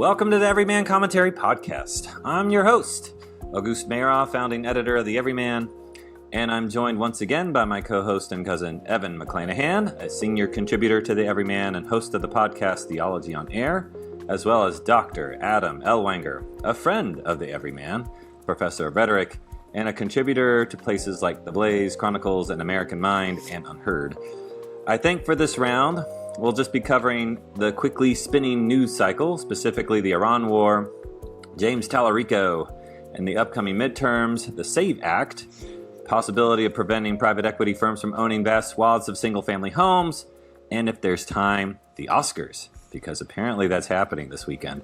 Welcome to the Everyman Commentary Podcast. I'm your host, Auguste and Evan, founding editor of the Everyman, and I'm joined once again by my co-host and cousin, Evan McClanahan, a senior contributor to the Everyman and host of the podcast Theology on Air, as well as Dr. Adam Ellwanger, a friend of the Everyman, professor of rhetoric, and a contributor to places like The Blaze, Chronicles, and American Mind, and Unheard. I think for this round, we'll just be covering the quickly spinning news cycle, specifically the Iran War, James Talarico, and the upcoming midterms, the SAVE Act, possibility of preventing private equity firms from owning vast swaths of single-family homes, and if there's time, the Oscars, because apparently that's happening this weekend.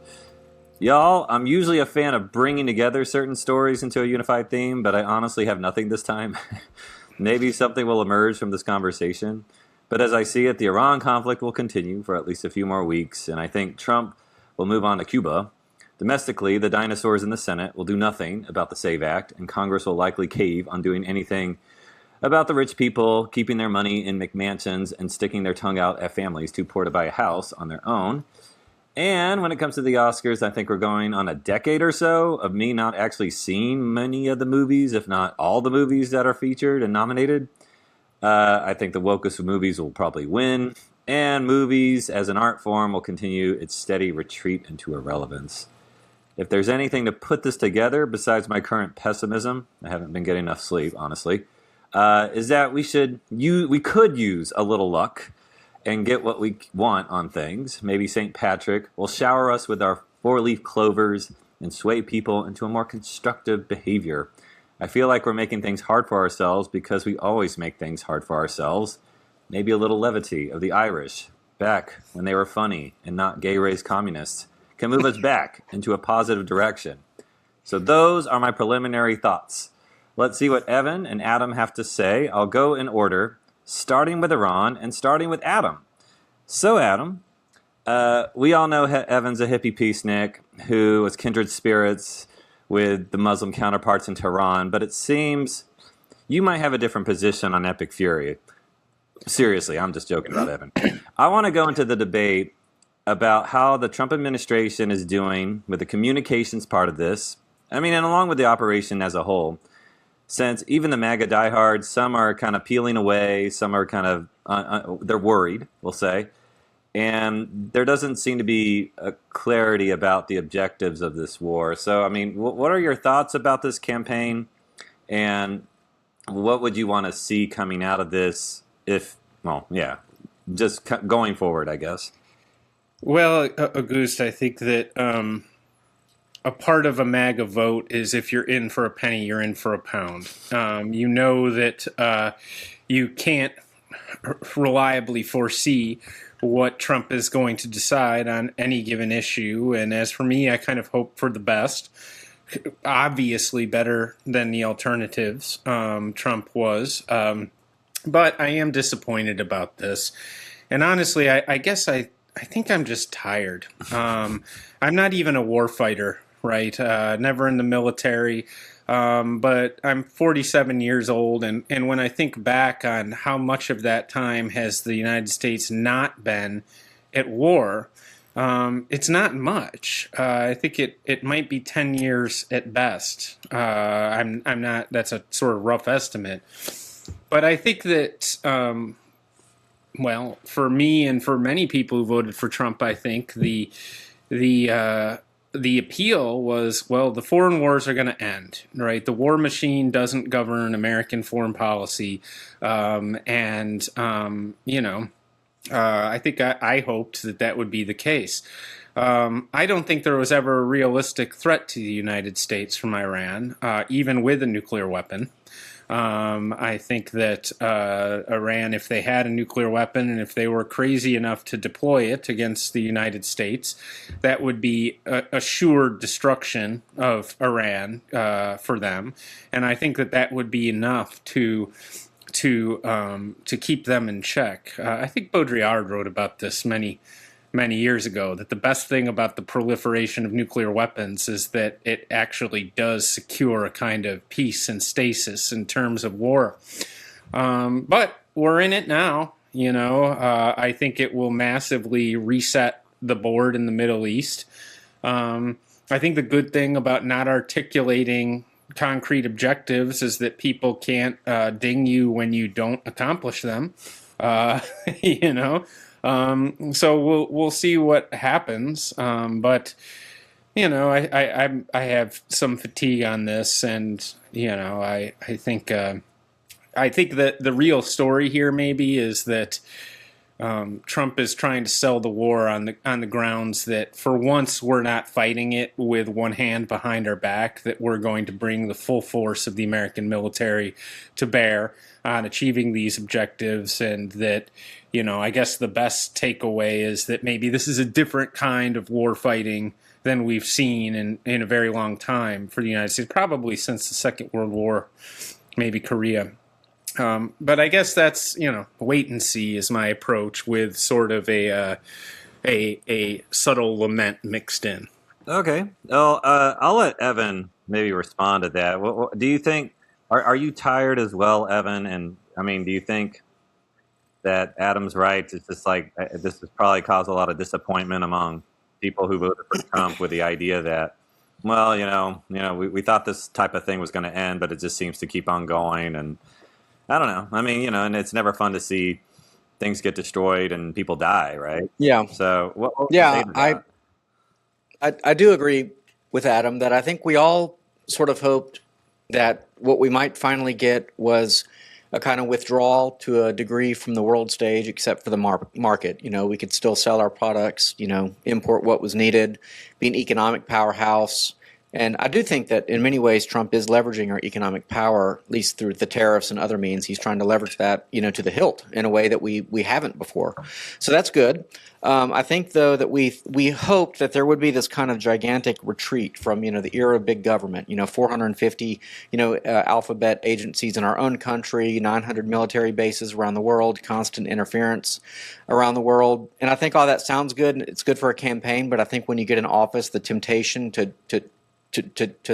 Y'all, I'm usually a fan of bringing together certain stories into a unified theme, but I honestly have nothing this time. Maybe something will emerge from this conversation. But as I see it, the Iran conflict will continue for at least a few more weeks, and I think Trump will move on to Cuba. Domestically, the dinosaurs in the Senate will do nothing about the SAVE Act, and Congress will likely cave on doing anything about the rich people keeping their money in McMansions and sticking their tongue out at families too poor to buy a house on their own. And when it comes to the Oscars, I think we're going on a decade or so of me not actually seeing many of the movies, if not all the movies that are featured and nominated. I think the wokest of movies will probably win, and movies as an art form will continue its steady retreat into irrelevance. If there's anything to put this together besides my current pessimism, I haven't been getting enough sleep, honestly, is that we could use a little luck and get what we want on things. Maybe St. Patrick will shower us with our four-leaf clovers and sway people into a more constructive behavior. I feel like we're making things hard for ourselves because we always make things hard for ourselves. Maybe a little levity of the Irish, back when they were funny and not gay-raised communists, can move us back into a positive direction. So those are my preliminary thoughts. Let's see what Evan and Adam have to say. I'll go in order, starting with Iran and starting with Adam. So Adam, we all know Evan's a hippie peacenik who was kindred spirits with the Muslim counterparts in Tehran, but it seems you might have a different position on Epic Fury. Seriously, I'm just joking about Evan. I want to go into the debate about how the Trump administration is doing with the communications part of this. I mean, and along with the operation as a whole, since even the MAGA diehards, some are kind of peeling away, some are kind of, they're worried, we'll say. And there doesn't seem to be a clarity about the objectives of this war. So, I mean, what are your thoughts about this campaign? And what would you want to see coming out of this just going forward, I guess? Well, Auguste, I think that a part of a MAGA vote is if you're in for a penny, you're in for a pound. You know that you can't reliably foresee what Trump is going to decide on any given issue. And as for me, I kind of hope for the best. Obviously better than the alternatives Trump was. But I am disappointed about this. And honestly, I guess I think I'm just tired. I'm not even a war fighter, right? Never in the military. But I'm 47 years old, and when I think back on how much of that time has the United States not been at war, it's not much. I think it might be 10 years at best. I'm not. That's a sort of rough estimate, but I think that for me and for many people who voted for Trump, I think the appeal was, the foreign wars are going to end, right? The war machine doesn't govern American foreign policy. I think I hoped that would be the case. I don't think there was ever a realistic threat to the United States from Iran, even with a nuclear weapon. I think that Iran, if they had a nuclear weapon and if they were crazy enough to deploy it against the United States, that would be assured destruction of Iran for them. And I think that would be enough to keep them in check. I think Baudrillard wrote about this many years ago, that the best thing about the proliferation of nuclear weapons is that it actually does secure a kind of peace and stasis in terms of war. But we're in it now. I think it will massively reset the board in the Middle East. I think the good thing about not articulating concrete objectives is that people can't ding you when you don't accomplish them. Uh, you know, so we'll see what happens. But I have some fatigue on this, and I think that the real story here maybe is that Trump is trying to sell the war on the grounds that for once we're not fighting it with one hand behind our back, that we're going to bring the full force of the American military to bear on achieving these objectives, and that I guess the best takeaway is that maybe this is a different kind of war fighting than we've seen in a very long time for the United States, probably since the Second World War, maybe Korea. But I guess that's, wait and see is my approach, with sort of a subtle lament mixed in. Okay. Well, I'll let Evan maybe respond to that. What do you think? Are you tired as well, Evan? And I mean, do you think that Adam's right? It's just like this has probably caused a lot of disappointment among people who voted for Trump, with the idea that, well, we thought this type of thing was going to end, but it just seems to keep on going. And I don't know. I mean, and it's never fun to see things get destroyed and people die, right? Yeah. So, what Yeah, I do agree with Adam that I think we all sort of hoped that what we might finally get was a kind of withdrawal to a degree from the world stage, except for the market. We could still sell our products, import what was needed, be an economic powerhouse. And I do think that in many ways Trump is leveraging our economic power, at least through the tariffs and other means. He's trying to leverage that, to the hilt in a way that we haven't before. So that's good. I think, though, that we hoped that there would be this kind of gigantic retreat from, the era of big government, 450, alphabet agencies in our own country, 900 military bases around the world, constant interference around the world. And I think all that sounds good, and it's good for a campaign, but I think when you get in office, the temptation to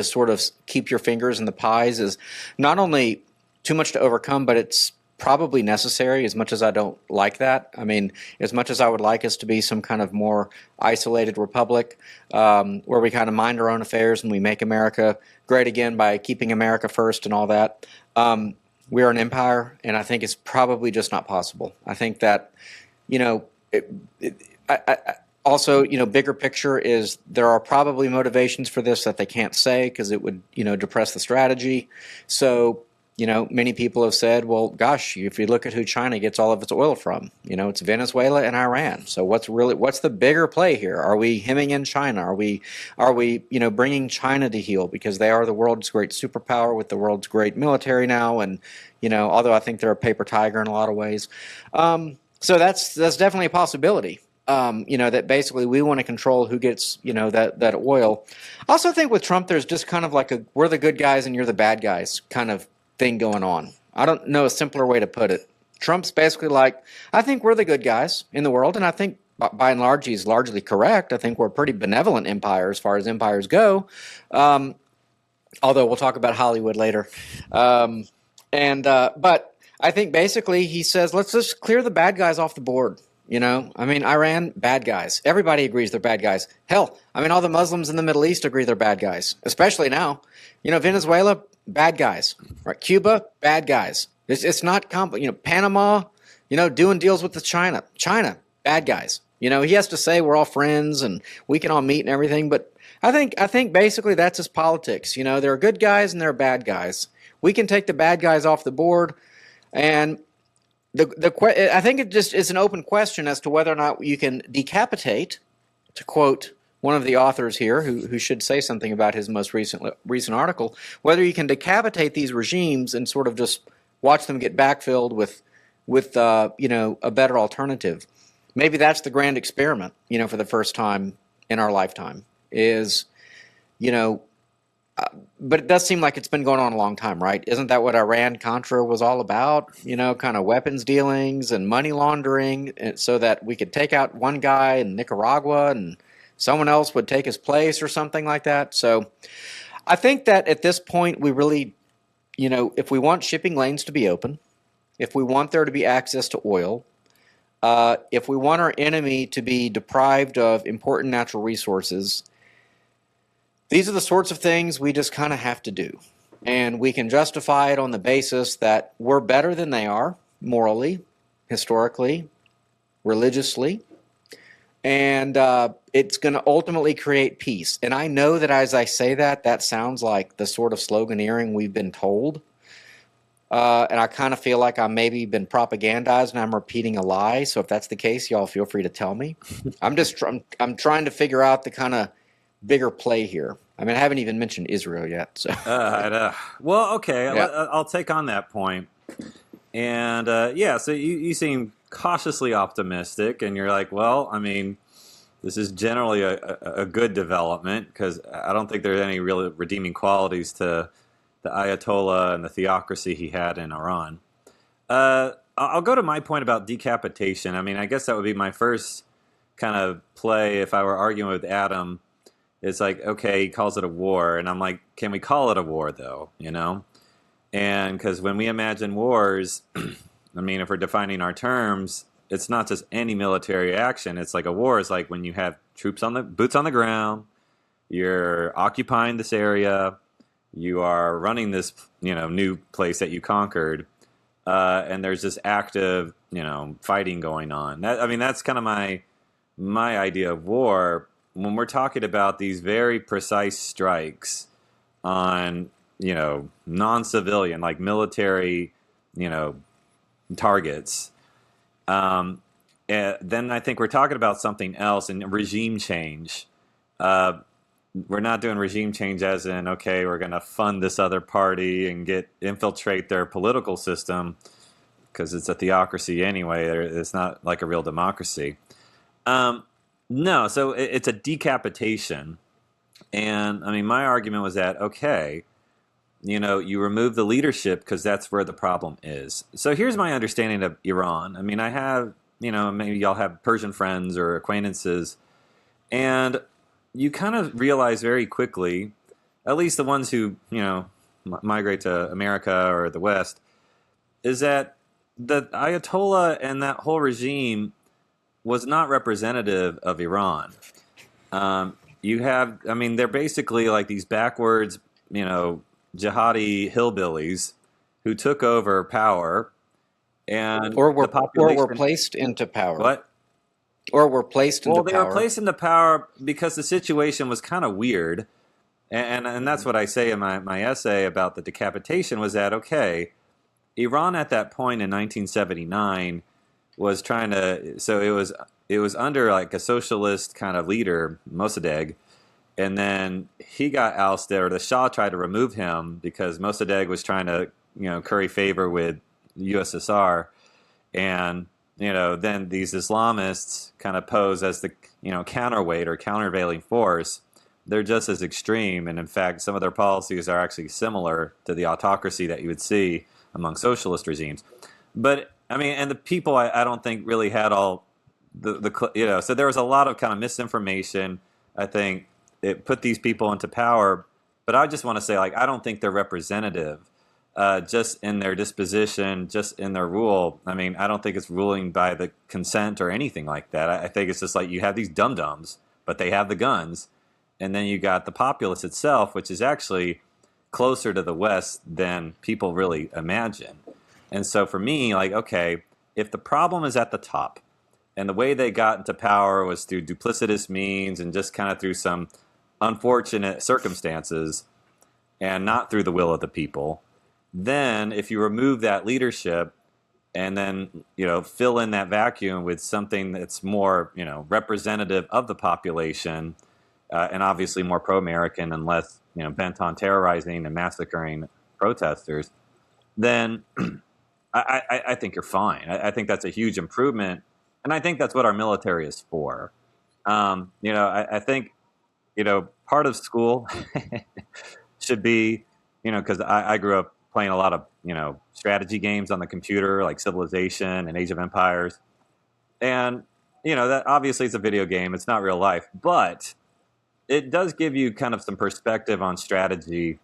sort of keep your fingers in the pies is not only too much to overcome, but it's probably necessary, as much as I don't like that. I mean, as much as I would like us to be some kind of more isolated republic where we kind of mind our own affairs and we make America great again by keeping America first and all that, we are an empire, and I think it's probably just not possible. I think that, also, bigger picture is there are probably motivations for this that they can't say because it would, depress the strategy. So, many people have said, well, gosh, if you look at who China gets all of its oil from, it's Venezuela and Iran. So what's the bigger play here? Are we hemming in China? Are we bringing China to heel because they are the world's great superpower with the world's great military now? And, although I think they're a paper tiger in a lot of ways. So that's definitely a possibility. That basically we want to control who gets, that oil. I also think with Trump, there's just kind of like we're the good guys and you're the bad guys kind of thing going on. I don't know a simpler way to put it. Trump's basically like, I think we're the good guys in the world, and I think by and large he's largely correct. I think we're a pretty benevolent empire as far as empires go. Although we'll talk about Hollywood later. But I think basically he says, let's just clear the bad guys off the board. Iran, bad guys. Everybody agrees they're bad guys. Hell, all the Muslims in the Middle East agree they're bad guys, especially now. Venezuela, bad guys. Right? Cuba, bad guys. It's not Panama, doing deals with China, bad guys. He has to say we're all friends and we can all meet and everything. But I think basically that's his politics. There are good guys and there are bad guys. We can take the bad guys off the board, and I think it just is an open question as to whether or not you can decapitate, to quote one of the authors here, who should say something about his most recent article, whether you can decapitate these regimes and sort of just watch them get backfilled with a better alternative. Maybe that's the grand experiment, for the first time in our lifetime is, but it does seem like it's been going on a long time, right? Isn't that what Iran-Contra was all about? Kind of weapons dealings and money laundering, so that we could take out one guy in Nicaragua and someone else would take his place or something like that. So I think that at this point we really, if we want shipping lanes to be open, if we want there to be access to oil, if we want our enemy to be deprived of important natural resources, These are the sorts of things we just kind of have to do. And we can justify it on the basis that we're better than they are, morally, historically, religiously. And it's going to ultimately create peace. And I know that as I say that, that sounds like the sort of sloganeering we've been told. And I kind of feel like I'm maybe been propagandized and I'm repeating a lie. So if that's the case, y'all feel free to tell me. I'm trying to figure out the kind of bigger play here. I mean, I haven't even mentioned Israel yet. So. Well, okay, Yeah. I'll take on that point. And so you seem cautiously optimistic, and you're like, well, I mean, this is generally a good development because I don't think there's any real redeeming qualities to the Ayatollah and the theocracy he had in Iran. I'll go to my point about decapitation. I mean, I guess that would be my first kind of play if I were arguing with Adam. It's like, okay, he calls it a war, and I'm like, can we call it a war, though, you know? And because when we imagine wars, I mean, if we're defining our terms, it's not just any military action. It's like a war is like when you have boots on the ground, you're occupying this area, you are running this, new place that you conquered, and there's this active, fighting going on. That's kind of my idea of war. When we're talking about these very precise strikes on, non-civilian, like military, targets, then I think we're talking about something else, and regime change. We're not doing regime change as in, okay, we're going to fund this other party and infiltrate their political system because it's a theocracy anyway. It's not like a real democracy. No, so it's a decapitation. And I mean, my argument was that, okay, you remove the leadership because that's where the problem is. So here's my understanding of Iran. I mean, I have, maybe y'all have Persian friends or acquaintances, and you kind of realize very quickly, at least the ones who, migrate to America or the West, is that the Ayatollah and that whole regime was not representative of Iran. They're basically like these backwards, jihadi hillbillies who took over power, and or were placed into power. What? Or were placed into power. Well, they were placed into power because the situation was kind of weird, and that's what I say in my essay about the decapitation was that, okay, Iran at that point in 1979 was trying to, so it was under like a socialist kind of leader, Mossadegh, and then he got ousted, or the Shah tried to remove him because Mossadegh was trying to, curry favor with the USSR, and then these Islamists kind of pose as the counterweight or countervailing force. They're just as extreme, and in fact, some of their policies are actually similar to the autocracy that you would see among socialist regimes. But I mean, and the people I don't think really had all so there was a lot of kind of misinformation. I think it put these people into power, but I just want to say, like, I don't think they're representative, just in their disposition, just in their rule. I mean, I don't think it's ruling by the consent or anything like that. I think it's just like you have these dum-dums, but they have the guns, and then you got the populace itself, which is actually closer to the West than people really imagine. And so for me, like, okay, if the problem is at the top, and the way they got into power was through duplicitous means and just kind of through some unfortunate circumstances and not through the will of the people, then if you remove that leadership and then, fill in that vacuum with something that's more, representative of the population, and obviously more pro-American and less, bent on terrorizing and massacring protesters, then I think you're fine. I think that's a huge improvement. And I think that's what our military is for. I think, part of school should be, because I grew up playing a lot of, strategy games on the computer, like Civilization and Age of Empires. And, that obviously it's a video game. It's not real life. But it does give you kind of some perspective on strategy,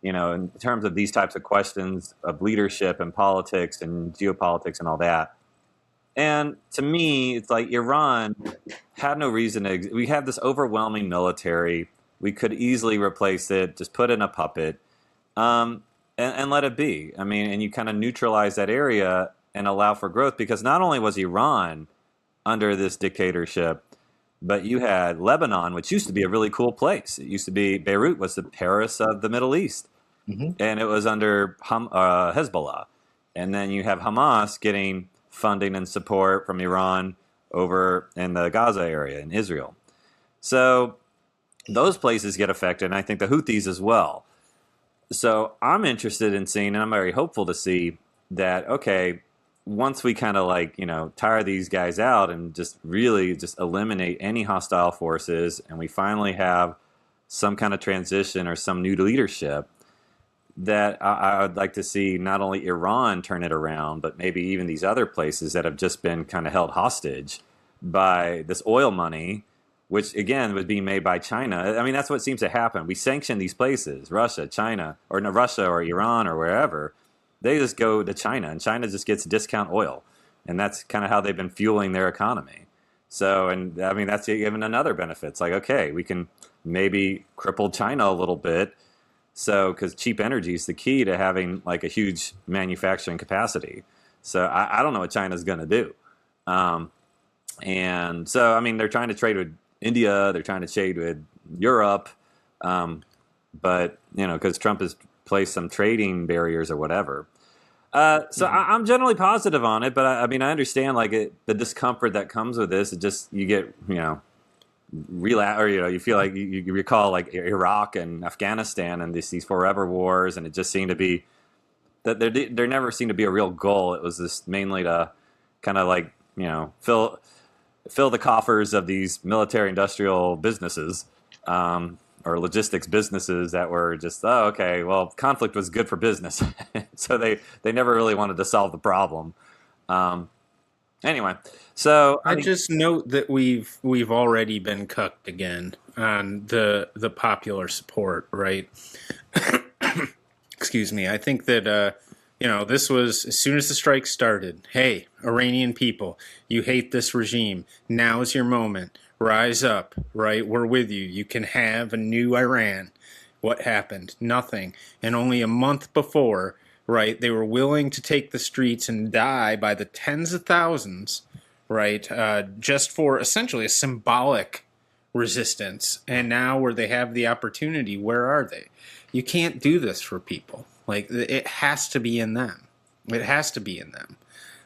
in terms of these types of questions of leadership and politics and geopolitics and all that. And to me, it's like Iran had no reason to. We have this overwhelming military. We could easily replace it, just put in a puppet, and let it be. I mean, and you kind of neutralize that area and allow for growth, because not only was Iran under this dictatorship, but you had Lebanon, which used to be a really cool place. It used to be, Beirut was the Paris of the Middle East, and it was under Hezbollah. And then you have Hamas getting funding and support from Iran over in the Gaza area in Israel. So those places get affected, and I think the Houthis as well. So I'm interested in seeing, and I'm very hopeful to see that, okay, once we kind of like, tire these guys out and just really just eliminate any hostile forces, and we finally have some kind of transition or some new leadership, that I would like to see not only Iran turn it around, but maybe even these other places that have just been kind of held hostage by this oil money, which again was being made by China. I mean, that's what seems to happen. We sanction these places, Russia, China, or no, Russia or Iran or wherever. They just go to China, and China just gets discount oil. And that's kind of how they've been fueling their economy. So, and I mean, that's even another benefit. It's like, okay, we can maybe cripple China a little bit. So, because cheap energy is the key to having like a huge manufacturing capacity. So I don't know what China's going to do. And so, I mean, they're trying to trade with India. They're trying to trade with Europe. But, because Trump has placed some trading barriers or whatever. So I'm generally positive on it, but I mean, I understand like the discomfort that comes with this. It just, you get, you feel like you recall like Iraq and Afghanistan and these forever wars, and it just seemed to be that there never seemed to be a real goal. It was just mainly to kind of like, fill the coffers of these military industrial businesses, or logistics businesses that were just, oh, okay, well, conflict was good for business. So they never really wanted to solve the problem. Anyway, so I just note that we've already been cucked again on the popular support, right? Excuse me. I think that this was as soon as the strike started. Hey, Iranian people, you hate this regime. Now is your moment. Rise up, right? We're with you. You can have a new Iran. What happened? Nothing. And only a month before, right, they were willing to take the streets and die by the tens of thousands, right, just for essentially a symbolic resistance. And now where they have the opportunity, where are they? You can't do this for people. Like, it has to be in them. It has to be in them.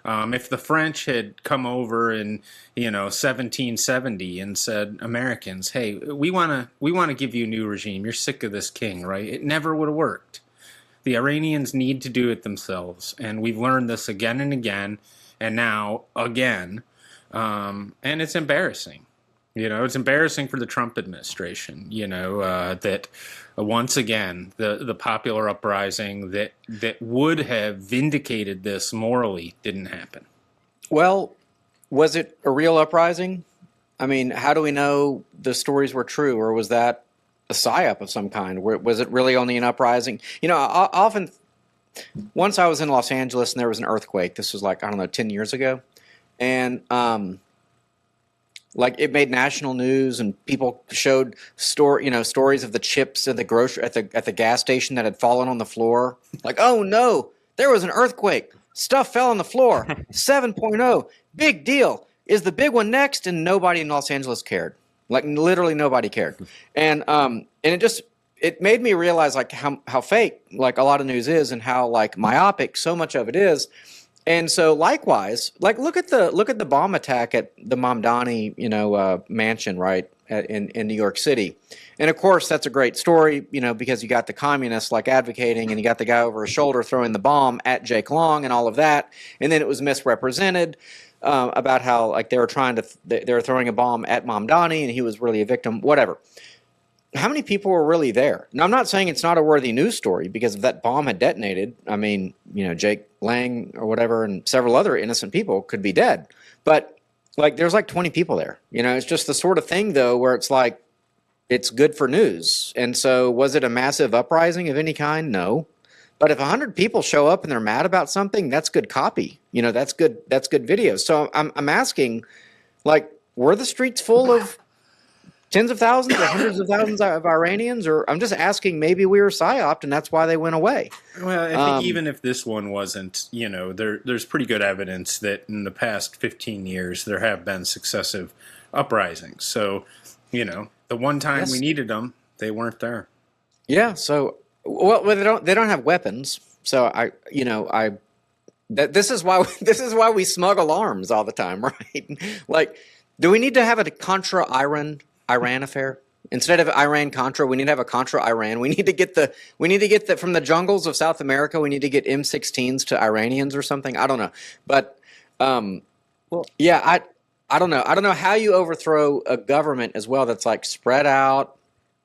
If the French had come over in 1770 and said, Americans, hey, we want to give you a new regime. You're sick of this king, right? It never would have worked. The Iranians need to do it themselves, and we've learned this again and again, and now again, and it's embarrassing. It's embarrassing for the Trump administration. That once again the popular uprising that would have vindicated this morally didn't happen. Well, was it a real uprising? I mean, how do we know the stories were true, or was that a psyop of some kind? Was it really only an uprising? Often, once I was in Los Angeles and there was an earthquake. This was 10 years ago, and it made national news, and people showed stories of the chips at the gas station that had fallen on the floor. Like, oh no, there was an earthquake. Stuff fell on the floor. 7.0, big deal. Is the big one next? And nobody in Los Angeles cared. Like, literally nobody cared. And it made me realize how fake a lot of news is, and how myopic so much of it is. And so likewise, look at the bomb attack at the Mamdani, mansion, right, in New York City. And of course, that's a great story, because you got the communists advocating, and you got the guy over his shoulder throwing the bomb at Jake Long and all of that. And then it was misrepresented about how they were throwing a bomb at Mamdani, and he was really a victim, whatever. How many people were really there? Now, I'm not saying it's not a worthy news story, because if that bomb had detonated, I mean, Jake Lang or whatever and several other innocent people could be dead. But there's 20 people there. It's just the sort of thing, though, where it's it's good for news. And so was it a massive uprising of any kind? No. But if 100 people show up and they're mad about something, that's good copy. That's good video. So I'm asking, were the streets full of tens of thousands or hundreds of thousands of Iranians? Or I'm just asking, maybe we were psyoped and that's why they went away. Well, I think even if this one wasn't, there's pretty good evidence that in the past 15 years there have been successive uprisings. So, the one time we needed them, they weren't there. Yeah. So, well, they don't have weapons. So this is why we smuggle arms all the time, right? Like, do we need to have a Contra Iran affair? Instead of Iran Contra, we need to have a Contra Iran. We need to get from the jungles of South America. We need to get M16s to Iranians or something. I don't know, but I don't know. I don't know how you overthrow a government as well that's like spread out.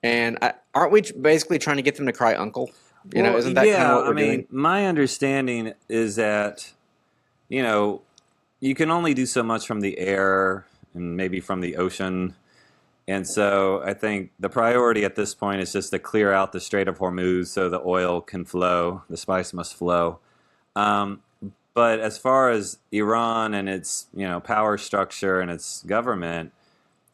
And aren't we basically trying to get them to cry uncle? Isn't that kind of what we're doing? My understanding is that, you can only do so much from the air and maybe from the ocean. And so I think the priority at this point is just to clear out the Strait of Hormuz so the oil can flow, the spice must flow. But as far as Iran and its, power structure and its government,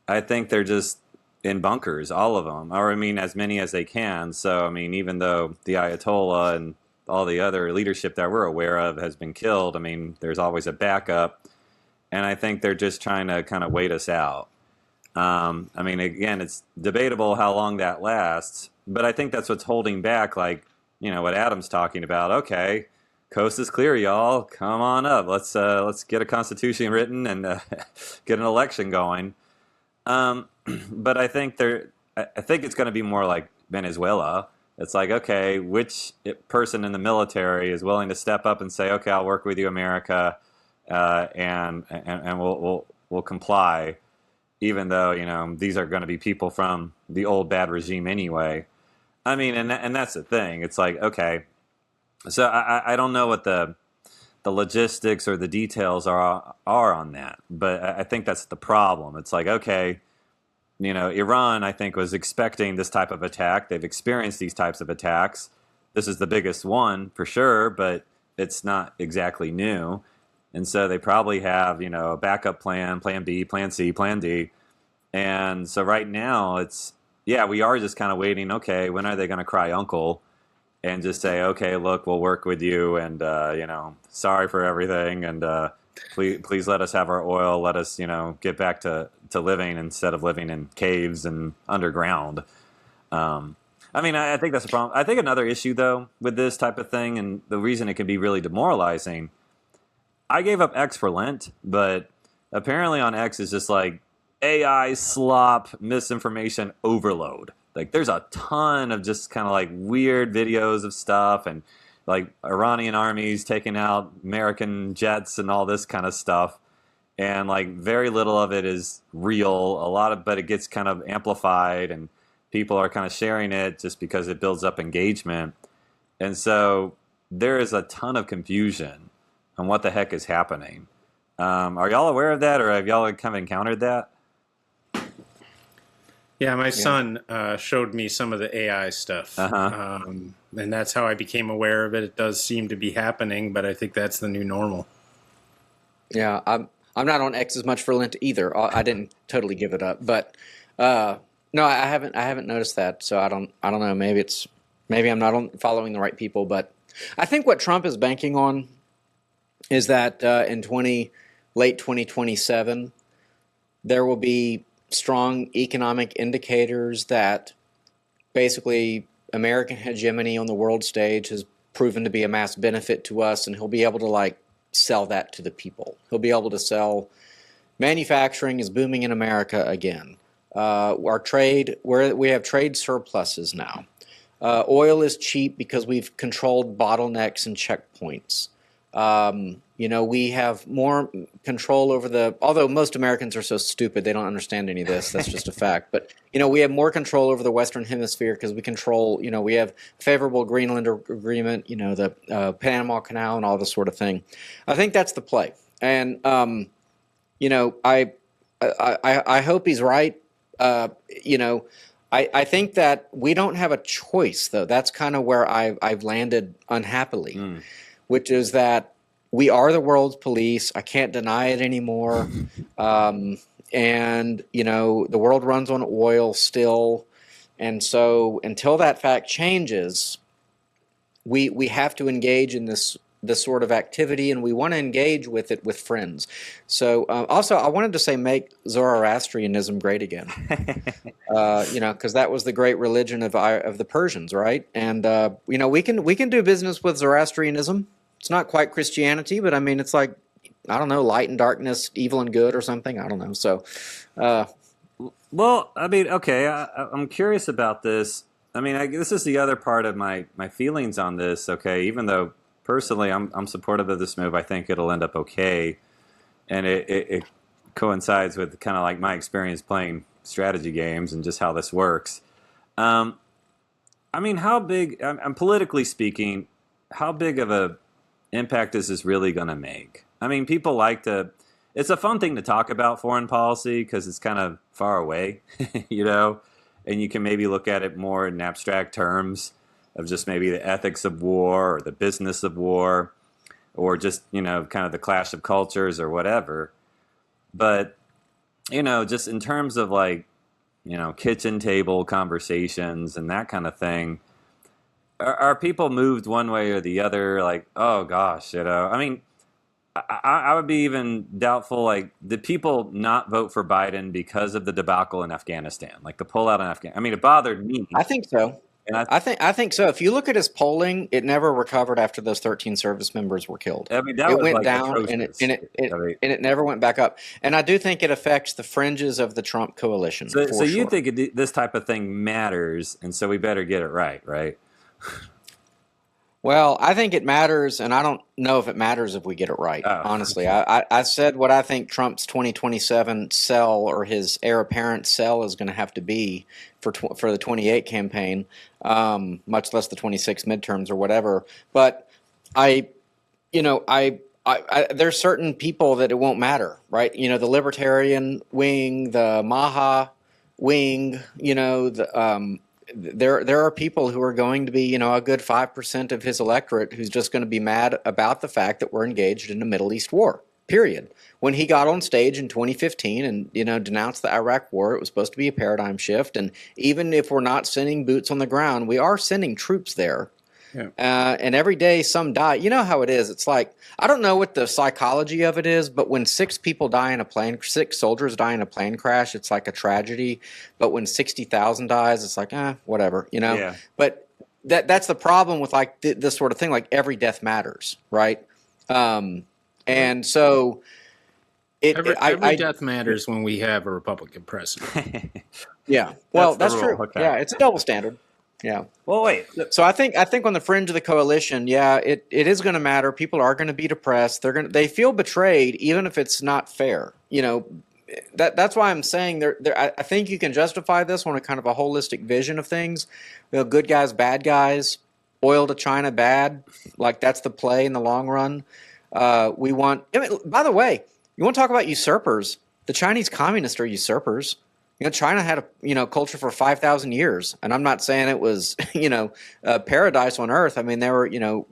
I think they're just in bunkers, all of them, or as many as they can. So, even though the Ayatollah and all the other leadership that we're aware of has been killed, there's always a backup. And I think they're just trying to kind of wait us out. Again, it's debatable how long that lasts, but I think that's what's holding back, what Adam's talking about. Okay, coast is clear, y'all. Come on up. Let's get a constitution written and get an election going. But I think it's going to be more like Venezuela. It's like, okay, which person in the military is willing to step up and say, okay, I'll work with you, America, and we'll comply. Even though, these are going to be people from the old bad regime anyway. And that's the thing. It's like, okay, so I don't know what the logistics or the details are on that, but I think that's the problem. It's like, okay, Iran, I think, was expecting this type of attack. They've experienced these types of attacks. This is the biggest one for sure, but it's not exactly new. And so they probably have, a backup plan, plan B, plan C, plan D. And so right now we are just kind of waiting. Okay, when are they going to cry uncle and just say, okay, look, we'll work with you. And, sorry for everything. And please let us have our oil. Let us, get back to living instead of living in caves and underground. I think that's a problem. I think another issue, though, with this type of thing, and the reason it can be really demoralizing, I gave up X for Lent, but apparently on X is just like AI slop, misinformation overload. Like there's a ton of just kind of like weird videos of stuff and like Iranian armies taking out American jets and all this kind of stuff. And like very little of it is real. But it gets kind of amplified and people are kind of sharing it just because it builds up engagement. And so there is a ton of confusion on what the heck is happening. Are y'all aware of that, or have y'all kind of encountered that? Yeah, my son showed me some of the AI stuff, and that's how I became aware of it. It does seem to be happening, but I think that's the new normal. Yeah, I'm not on X as much for Lent either. I didn't totally give it up, but no, I haven't noticed that. So I don't know. Maybe I'm not following the right people, but I think what Trump is banking on is that in late 2027, there will be strong economic indicators that basically American hegemony on the world stage has proven to be a mass benefit to us, and he'll be able to sell that to the people. He'll be able to sell manufacturing is booming in America again. Our trade, we have trade surpluses now. Oil is cheap because we've controlled bottlenecks and checkpoints. We have more control over although most Americans are so stupid, they don't understand any of this. That's just a fact. But, we have more control over the Western Hemisphere because we control, we have favorable Greenland Agreement, the Panama Canal and all this sort of thing. I think that's the play. And, I hope he's right. I think that we don't have a choice, though. That's kind of where I've landed unhappily, which is that we are the world's police. I can't deny it anymore. and the world runs on oil still, and so until that fact changes, we have to engage in this sort of activity, and we want to engage with it with friends. So also, I wanted to say, make Zoroastrianism great again. Because that was the great religion of the Persians, right? And we can do business with Zoroastrianism. It's not quite Christianity, but I mean, it's like, I don't know, light and darkness, evil and good, or something. I don't know. So, well, I mean, okay, I'm curious about this. I mean, this is the other part of my feelings on this. Okay, even though personally I'm supportive of this move, I think it'll end up okay, and it coincides with kind of like my experience playing strategy games and just how this works. I mean, how big? I'm politically speaking, how big of a impact is this really going to make? I mean, people like to. It's a fun thing to talk about foreign policy because it's kind of far away, and you can maybe look at it more in abstract terms of just maybe the ethics of war or the business of war, or just kind of the clash of cultures or whatever. But just in terms of like kitchen table conversations and that kind of thing, are people moved one way or the other? Like, oh gosh, I mean, I would be even doubtful, like, did people not vote for Biden because of the debacle in Afghanistan, like the pullout in Afghanistan? I mean, it bothered me. I think so. And I think so. If you look at his polling, it never recovered after those 13 service members were killed. I mean, that it was went like down, and it never went back up. And I do think it affects the fringes of the Trump coalition. So you think this type of thing matters, and so we better get it right? Well, I think it matters, and I don't know if it matters if we get it right, honestly. I said what I think Trump's 2027 sell, or his heir apparent sell, is going to have to be for the 28 campaign, much less the 26 midterms or whatever. But there's certain people that it won't matter, right? The libertarian wing, the Maha wing, there are people who are going to be, a good 5% of his electorate who's just going to be mad about the fact that we're engaged in a Middle East war, period. When he got on stage in 2015 and, denounced the Iraq war, it was supposed to be a paradigm shift. And even if we're not sending boots on the ground, we are sending troops there. Yeah. And every day some die. You know how it is. It's like, I don't know what the psychology of it is, but when 6 soldiers die in a plane crash, it's like a tragedy. But when 60,000 dies, it's like, whatever, Yeah. But that's the problem with like this sort of thing. Like, every death matters, right? And so every death matters when we have a Republican president. Yeah. Well, that's true. Okay. Yeah, it's a double standard. Yeah. Well, wait. So I think on the fringe of the coalition, yeah, it is going to matter. People are going to be depressed. They feel betrayed, even if it's not fair. That's why I'm saying I think you can justify this on a kind of a holistic vision of things. Good guys, bad guys, oil to China bad. Like, that's the play in the long run. By the way, you want to talk about usurpers? The Chinese communists are usurpers. China had a culture for 5,000 years, and I'm not saying it was a paradise on earth. I mean, there were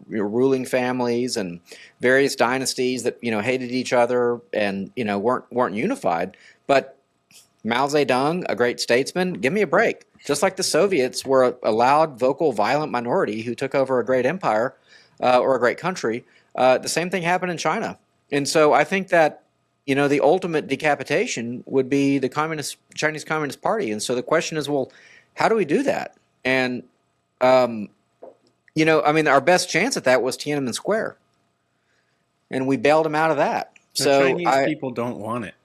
ruling families and various dynasties that hated each other and weren't unified. But Mao Zedong, a great statesman, give me a break. Just like the Soviets were a loud, vocal, violent minority who took over a great empire or a great country, the same thing happened in China. And so I think that the ultimate decapitation would be the Chinese Communist Party. And so the question is, well, how do we do that? And, our best chance at that was Tiananmen Square. And we bailed them out of that. The Chinese people don't want it.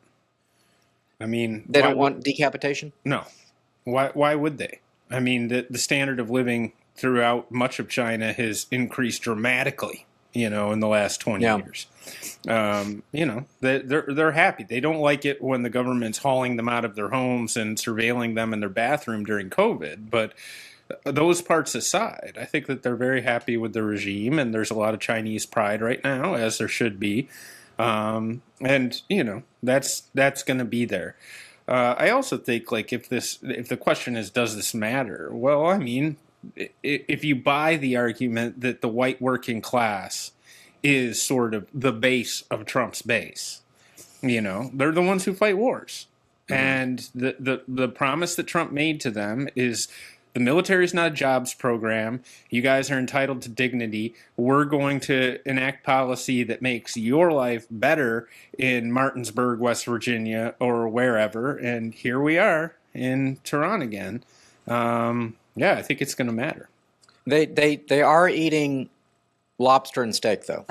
I mean, they don't want decapitation? No. Why would they? I mean, the standard of living throughout much of China has increased dramatically, in the last 20 years. They're happy. They don't like it when the government's hauling them out of their homes and surveilling them in their bathroom during COVID. But those parts aside, I think that they're very happy with the regime, and there's a lot of Chinese pride right now, as there should be. And that's going to be there. I also think, like, if the question is, does this matter? Well, I mean, if you buy the argument that the white working class is sort of the base of Trump's base, they're the ones who fight wars. And the promise that Trump made to them is the military is not a jobs program. You guys are entitled to dignity. We're going to enact policy that makes your life better in Martinsburg, West Virginia, or wherever. And here we are in Tehran again. Yeah, I think it's going to matter. They are eating lobster and steak, though.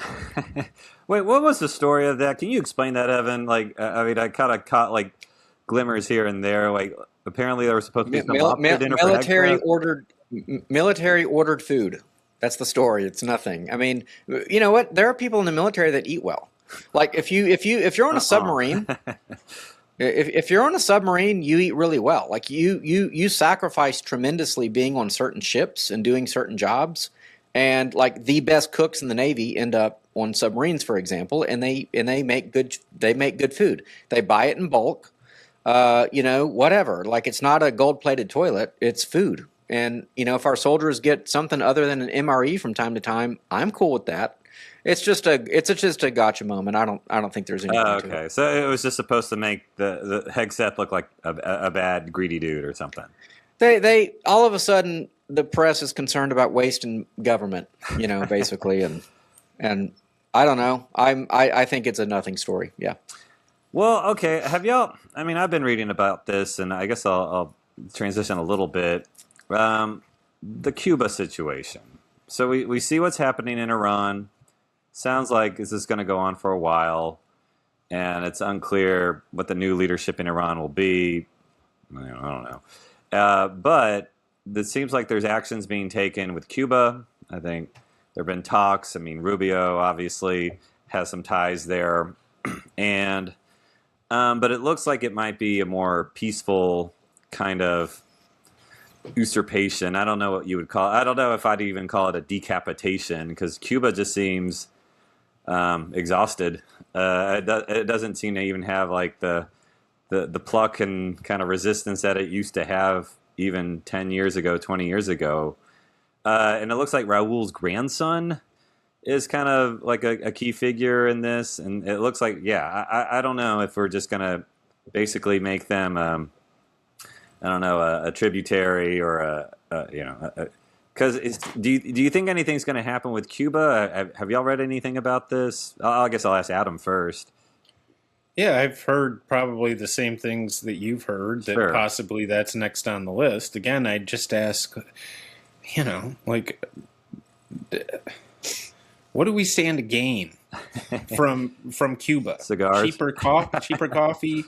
Wait, what was the story of that? Can you explain that, Evan? Like, I mean, I kind of caught like glimmers here and there. Like, apparently there was supposed to be some lobster dinner for military ordered food. That's the story. It's nothing. I mean, you know what? There are people in the military that eat well. Like if you're on a submarine, if you're on a submarine, you eat really well. Like you sacrifice tremendously being on certain ships and doing certain jobs. And like the best cooks in the Navy end up on submarines, for example, and they make good food. They buy it in bulk, whatever. Like it's not a gold-plated toilet; it's food. And if our soldiers get something other than an MRE from time to time, I'm cool with that. It's just a gotcha moment. I don't think there's anything to it. Okay, so it was just supposed to make the Hegseth look like a bad greedy dude or something. They all of a sudden the press is concerned about wasting government, basically, and I don't know. I think it's a nothing story. Yeah. Well, okay. Have y'all? I mean, I've been reading about this, and I guess I'll transition a little bit. The Cuba situation. So we see what's happening in Iran. Sounds like this is going to go on for a while, and it's unclear what the new leadership in Iran will be. I don't know. But it seems like there's actions being taken with Cuba. I think there have been talks. I mean, Rubio obviously has some ties there. And but it looks like it might be a more peaceful kind of usurpation. I don't know what you would call it. I don't know if I'd even call it a decapitation, because Cuba just seems exhausted. It doesn't seem to even have like the pluck and kind of resistance that it used to have even 10 years ago, 20 years ago. And it looks like Raul's grandson is kind of like a key figure in this. And it looks like, I don't know if we're just going to basically make them, a tributary or because do you think anything's going to happen with Cuba? Have y'all read anything about this? I guess I'll ask Adam first. Yeah, I've heard probably the same things that you've heard, that Sure. possibly that's next on the list. Again, I'd just ask, like, what do we stand to gain from Cuba? Cigars? Cheaper coffee,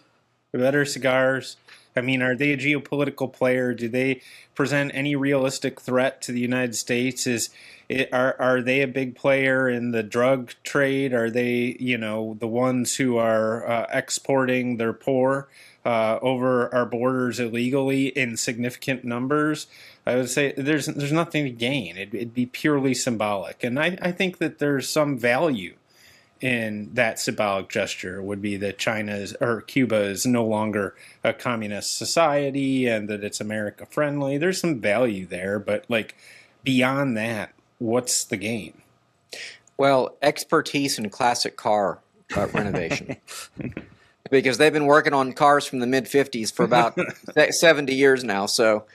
better cigars. I mean, are they a geopolitical player? Do they present any realistic threat to the United States? Are they a big player in the drug trade? Are they, the ones who are exporting their poor over our borders illegally in significant numbers? I would say there's nothing to gain. It'd be purely symbolic, and I think that there's some value in that symbolic gesture. Would be that Cuba is no longer a communist society and that it's America friendly. There's some value there, but like beyond that, what's the gain? Well, expertise in classic car renovation. Because they've been working on cars from the mid-'50s for about 70 years now. So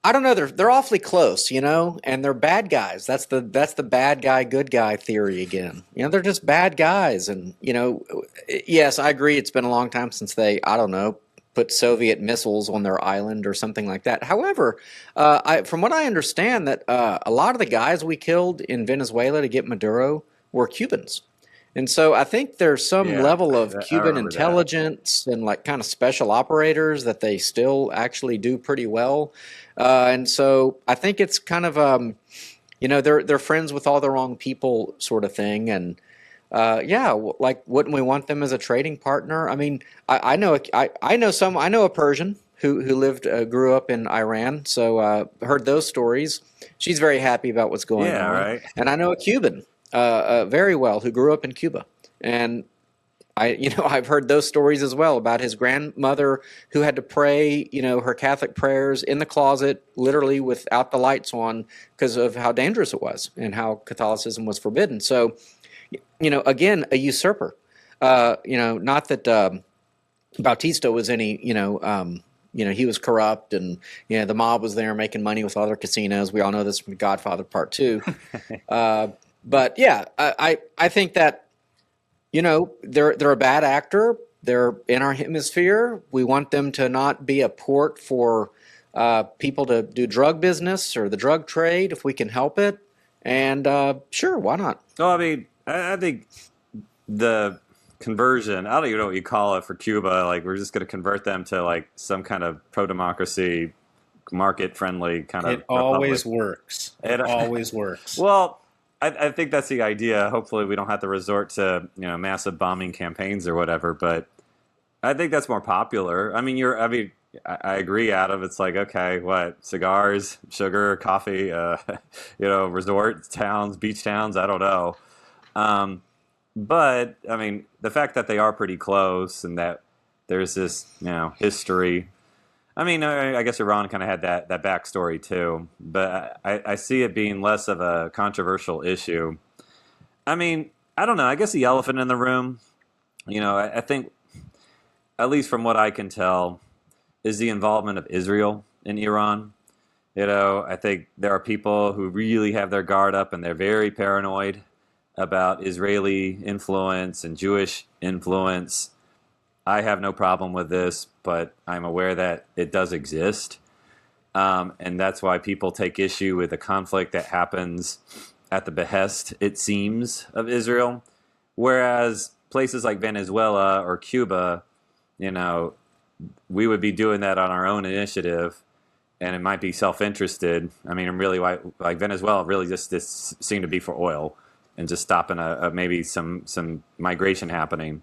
I don't know. They're awfully close, and they're bad guys. That's the bad guy, good guy theory again. They're just bad guys. And, yes, I agree. It's been a long time since they, I don't know, put Soviet missiles on their island or something like that. However, from what I understand, that a lot of the guys we killed in Venezuela to get Maduro were Cubans. And so I think there's some level of Cuban intelligence and like kind of special operators that they still actually do pretty well. And so I think it's kind of, they're friends with all the wrong people sort of thing. And like, wouldn't we want them as a trading partner? I mean, I know a Persian who grew up in Iran. So heard those stories. She's very happy about what's going on. Right. And I know a Cuban very well who grew up in Cuba. And I've heard those stories as well about his grandmother who had to pray, her Catholic prayers in the closet, literally without the lights on, because of how dangerous it was and how Catholicism was forbidden. So, again, a usurper. Not that Bautista was any, he was corrupt, and the mob was there making money with other casinos. We all know this from Godfather Part Two. But yeah, I think that they're a bad actor. They're in our hemisphere. We want them to not be a port for people to do drug business or the drug trade if we can help it. And sure, why not? Well, I mean, I think the conversion, I don't even know what you call it for Cuba. Like, we're just going to convert them to like some kind of pro-democracy, market-friendly kind of It always works. It always works. Well, I think that's the idea. Hopefully we don't have to resort to, massive bombing campaigns or whatever, but I think that's more popular. I mean, I agree, Adam. It's like, okay, what? Cigars, sugar, coffee, resort towns, beach towns, I don't know. But, I mean, the fact that they are pretty close and that there's this, history. I mean, I guess Iran kind of had that backstory too, but I see it being less of a controversial issue. I mean, I don't know. I guess the elephant in the room, I think, at least from what I can tell, is the involvement of Israel in Iran. I think there are people who really have their guard up and they're very paranoid about Israeli influence and Jewish influence. I have no problem with this, but I'm aware that it does exist. And that's why people take issue with the conflict that happens at the behest, it seems, of Israel. Whereas places like Venezuela or Cuba, we would be doing that on our own initiative, and it might be self-interested. I mean, really, like Venezuela really just seemed to be for oil and just stopping maybe some migration happening.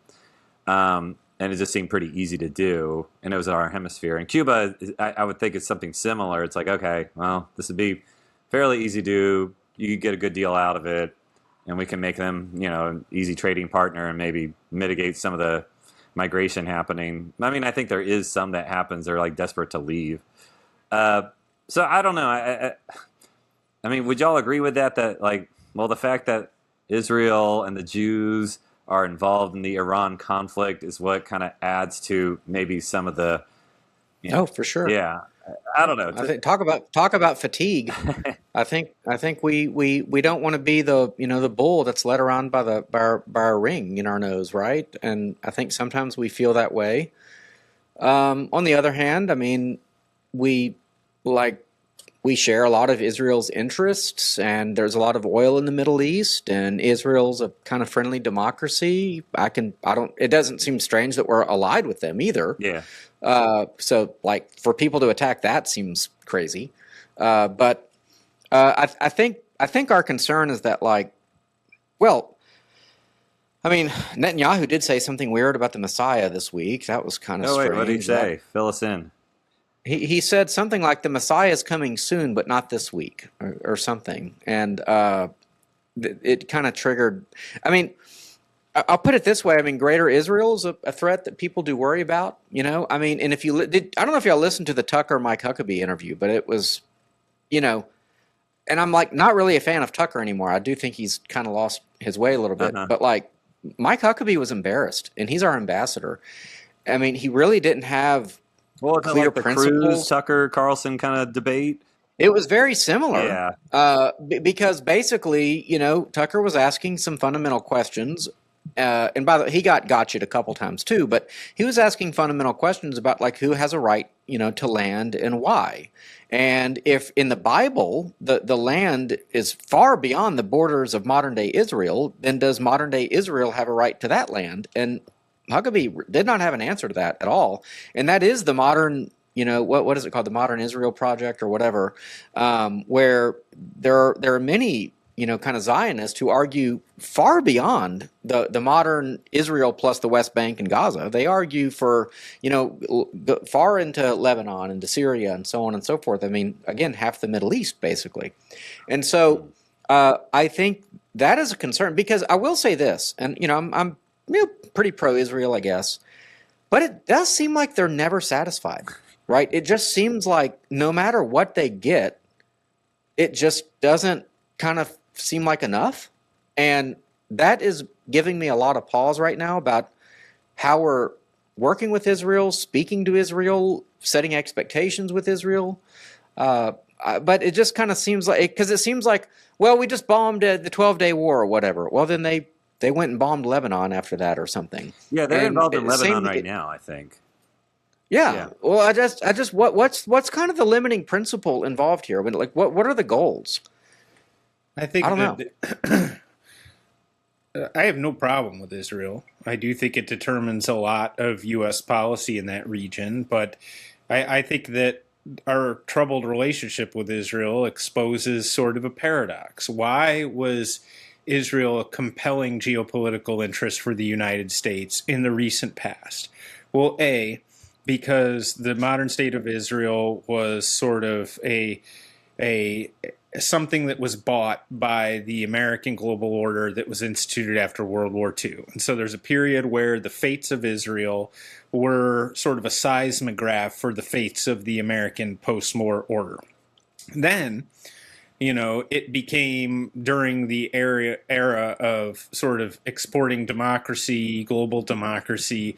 And it just seemed pretty easy to do, and it was our hemisphere. And Cuba, I would think it's something similar. It's like, okay, well, this would be fairly easy to do. You could get a good deal out of it, and we can make them, an easy trading partner and maybe mitigate some of the migration happening. I mean, I think there is some that happens. They're like desperate to leave. So I don't know. I mean, would y'all agree with that? That like, well, the fact that Israel and the Jews are involved in the Iran conflict is what kind of adds to maybe some of the. Oh, for sure. Yeah, I don't know. I think talk about fatigue. I think we don't want to be the the bull that's led around by our ring in our nose, right? And I think sometimes we feel that way. On the other hand, I mean, we share a lot of Israel's interests, and there's a lot of oil in the Middle East, and Israel's a kind of friendly democracy. It doesn't seem strange that we're allied with them either. Yeah. So like for people to attack that seems crazy. But I think our concern is that I mean, Netanyahu did say something weird about the Messiah this week. That was kind of strange. Wait, what did he say? Fill us in. He said something like the Messiah is coming soon, but not this week, or something. And it kind of triggered. I mean, I'll put it this way. I mean, Greater Israel is a threat that people do worry about. I mean, and if you I don't know if y'all listened to the Tucker Mike Huckabee interview, but it was, and I'm like not really a fan of Tucker anymore. I do think he's kind of lost his way a little bit. But like Mike Huckabee was embarrassed, and he's our ambassador. I mean, he really didn't have. Well, clear like the Cruz, Tucker, Carlson kind of debate. It was very similar. Yeah. Because basically, Tucker was asking some fundamental questions. And by the way, he got gotcha'd a couple times too, but he was asking fundamental questions about like who has a right, to land and why. And if in the Bible, the land is far beyond the borders of modern day Israel, then does modern day Israel have a right to that land? And Huckabee did not have an answer to that at all. And that is the modern, what is it called? The Modern Israel Project or whatever, where there are many, kind of Zionists who argue far beyond the modern Israel plus the West Bank and Gaza. They argue for, far into Lebanon and to Syria and so on and so forth. I mean, again, half the Middle East, basically. And so I think that is a concern because I will say this, and, I'm pretty pro-Israel, I guess. But it does seem like they're never satisfied, right? It just seems like no matter what they get, it just doesn't kind of seem like enough. And that is giving me a lot of pause right now about how we're working with Israel, speaking to Israel, setting expectations with Israel. But it just kind of seems like, because it seems like, well, we just bombed the 12-day war or whatever. Well, then they went and bombed Lebanon after that or something. Yeah, they're And involved in Lebanon right now, I think. Yeah. Well, I just what's kind of the limiting principle involved here? Like, what are the goals? I think I don't know. I have no problem with Israel. I do think it determines a lot of U.S. policy in that region, but I think that our troubled relationship with Israel exposes sort of a paradox. Why was Israel a compelling geopolitical interest for the United States in the recent past? Well, because the modern state of Israel was sort of a something that was bought by the American global order that was instituted after World War II. And so there's a period where the fates of Israel were sort of a seismograph for the fates of the American post-war order. Then, it became during the era of sort of exporting democracy, global democracy.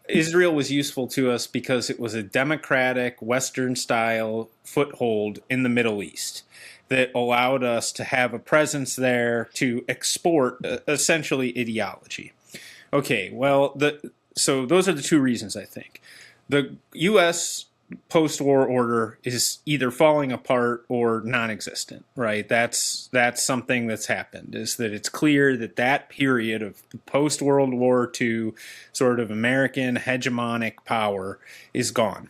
Israel was useful to us because it was a democratic, Western-style foothold in the Middle East that allowed us to have a presence there to export essentially ideology. Okay, well, so those are the two reasons, I think. The U.S. post-war order is either falling apart or non-existent, right? That's something that's happened, is that it's clear that period of post-World War II sort of American hegemonic power is gone.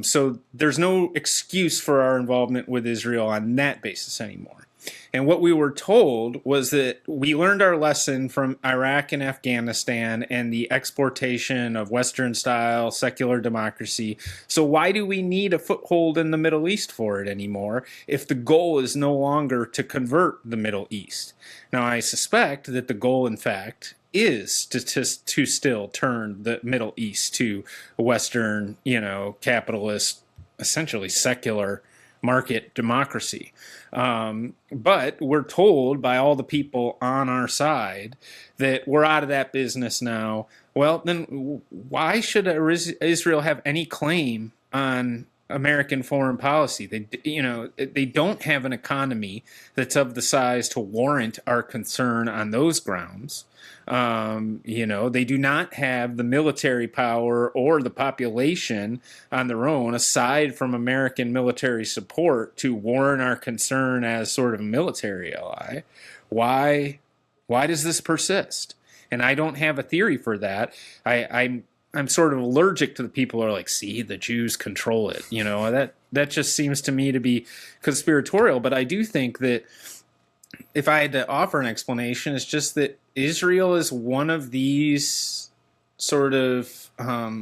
So there's no excuse for our involvement with Israel on that basis anymore. And what we were told was that we learned our lesson from Iraq and Afghanistan and the exportation of Western-style secular democracy. So why do we need a foothold in the Middle East for it anymore if the goal is no longer to convert the Middle East? Now, I suspect that the goal, in fact, is to still turn the Middle East to a Western, capitalist, essentially secular market democracy. But we're told by all the people on our side that we're out of that business now. Well, then why should Israel have any claim on American foreign policy? They don't have an economy that's of the size to warrant our concern on those grounds. They do not have the military power or the population on their own, aside from American military support, to warrant our concern as sort of a military ally. Why does this persist? And I don't have a theory for that. I'm sort of allergic to the people who are like, see, the Jews control it. That just seems to me to be conspiratorial. But I do think that if I had to offer an explanation, it's just that Israel is one of these sort of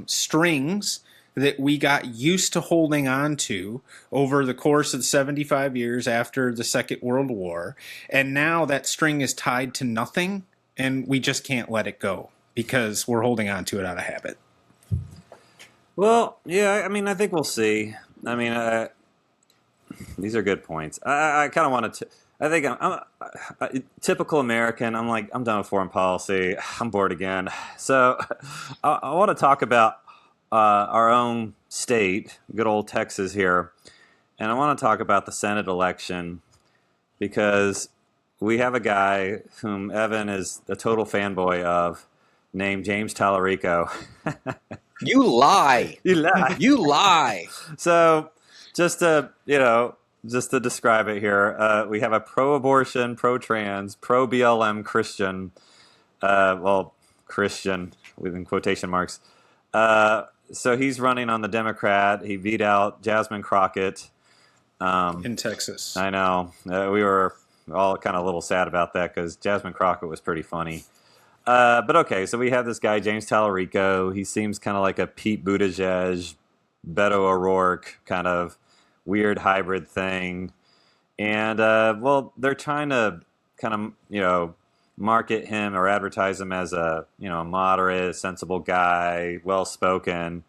strings that we got used to holding on to over the course of 75 years after the Second World War. And now that string is tied to nothing, and we just can't let it go because we're holding on to it out of habit. Well, yeah, I think we'll see. These are good points. I kind of wanted to... I think I'm typical American. I'm like, I'm done with foreign policy. I'm bored again. So I want to talk about our own state, good old Texas here. And I want to talk about the Senate election because we have a guy whom Evan is a total fanboy of named James Talarico. You lie. You lie. You lie. So just to describe it here, we have a pro-abortion, pro-trans, pro-BLM Christian, Christian within quotation marks. So he's running on the Democrat. He beat out Jasmine Crockett. In Texas. I know. We were all kind of a little sad about that because Jasmine Crockett was pretty funny. But okay, so we have this guy, James Talarico. He seems kind of like a Pete Buttigieg, Beto O'Rourke kind of weird hybrid thing. And, they're trying to kind of, market him or advertise him as a, a moderate, sensible guy, well-spoken.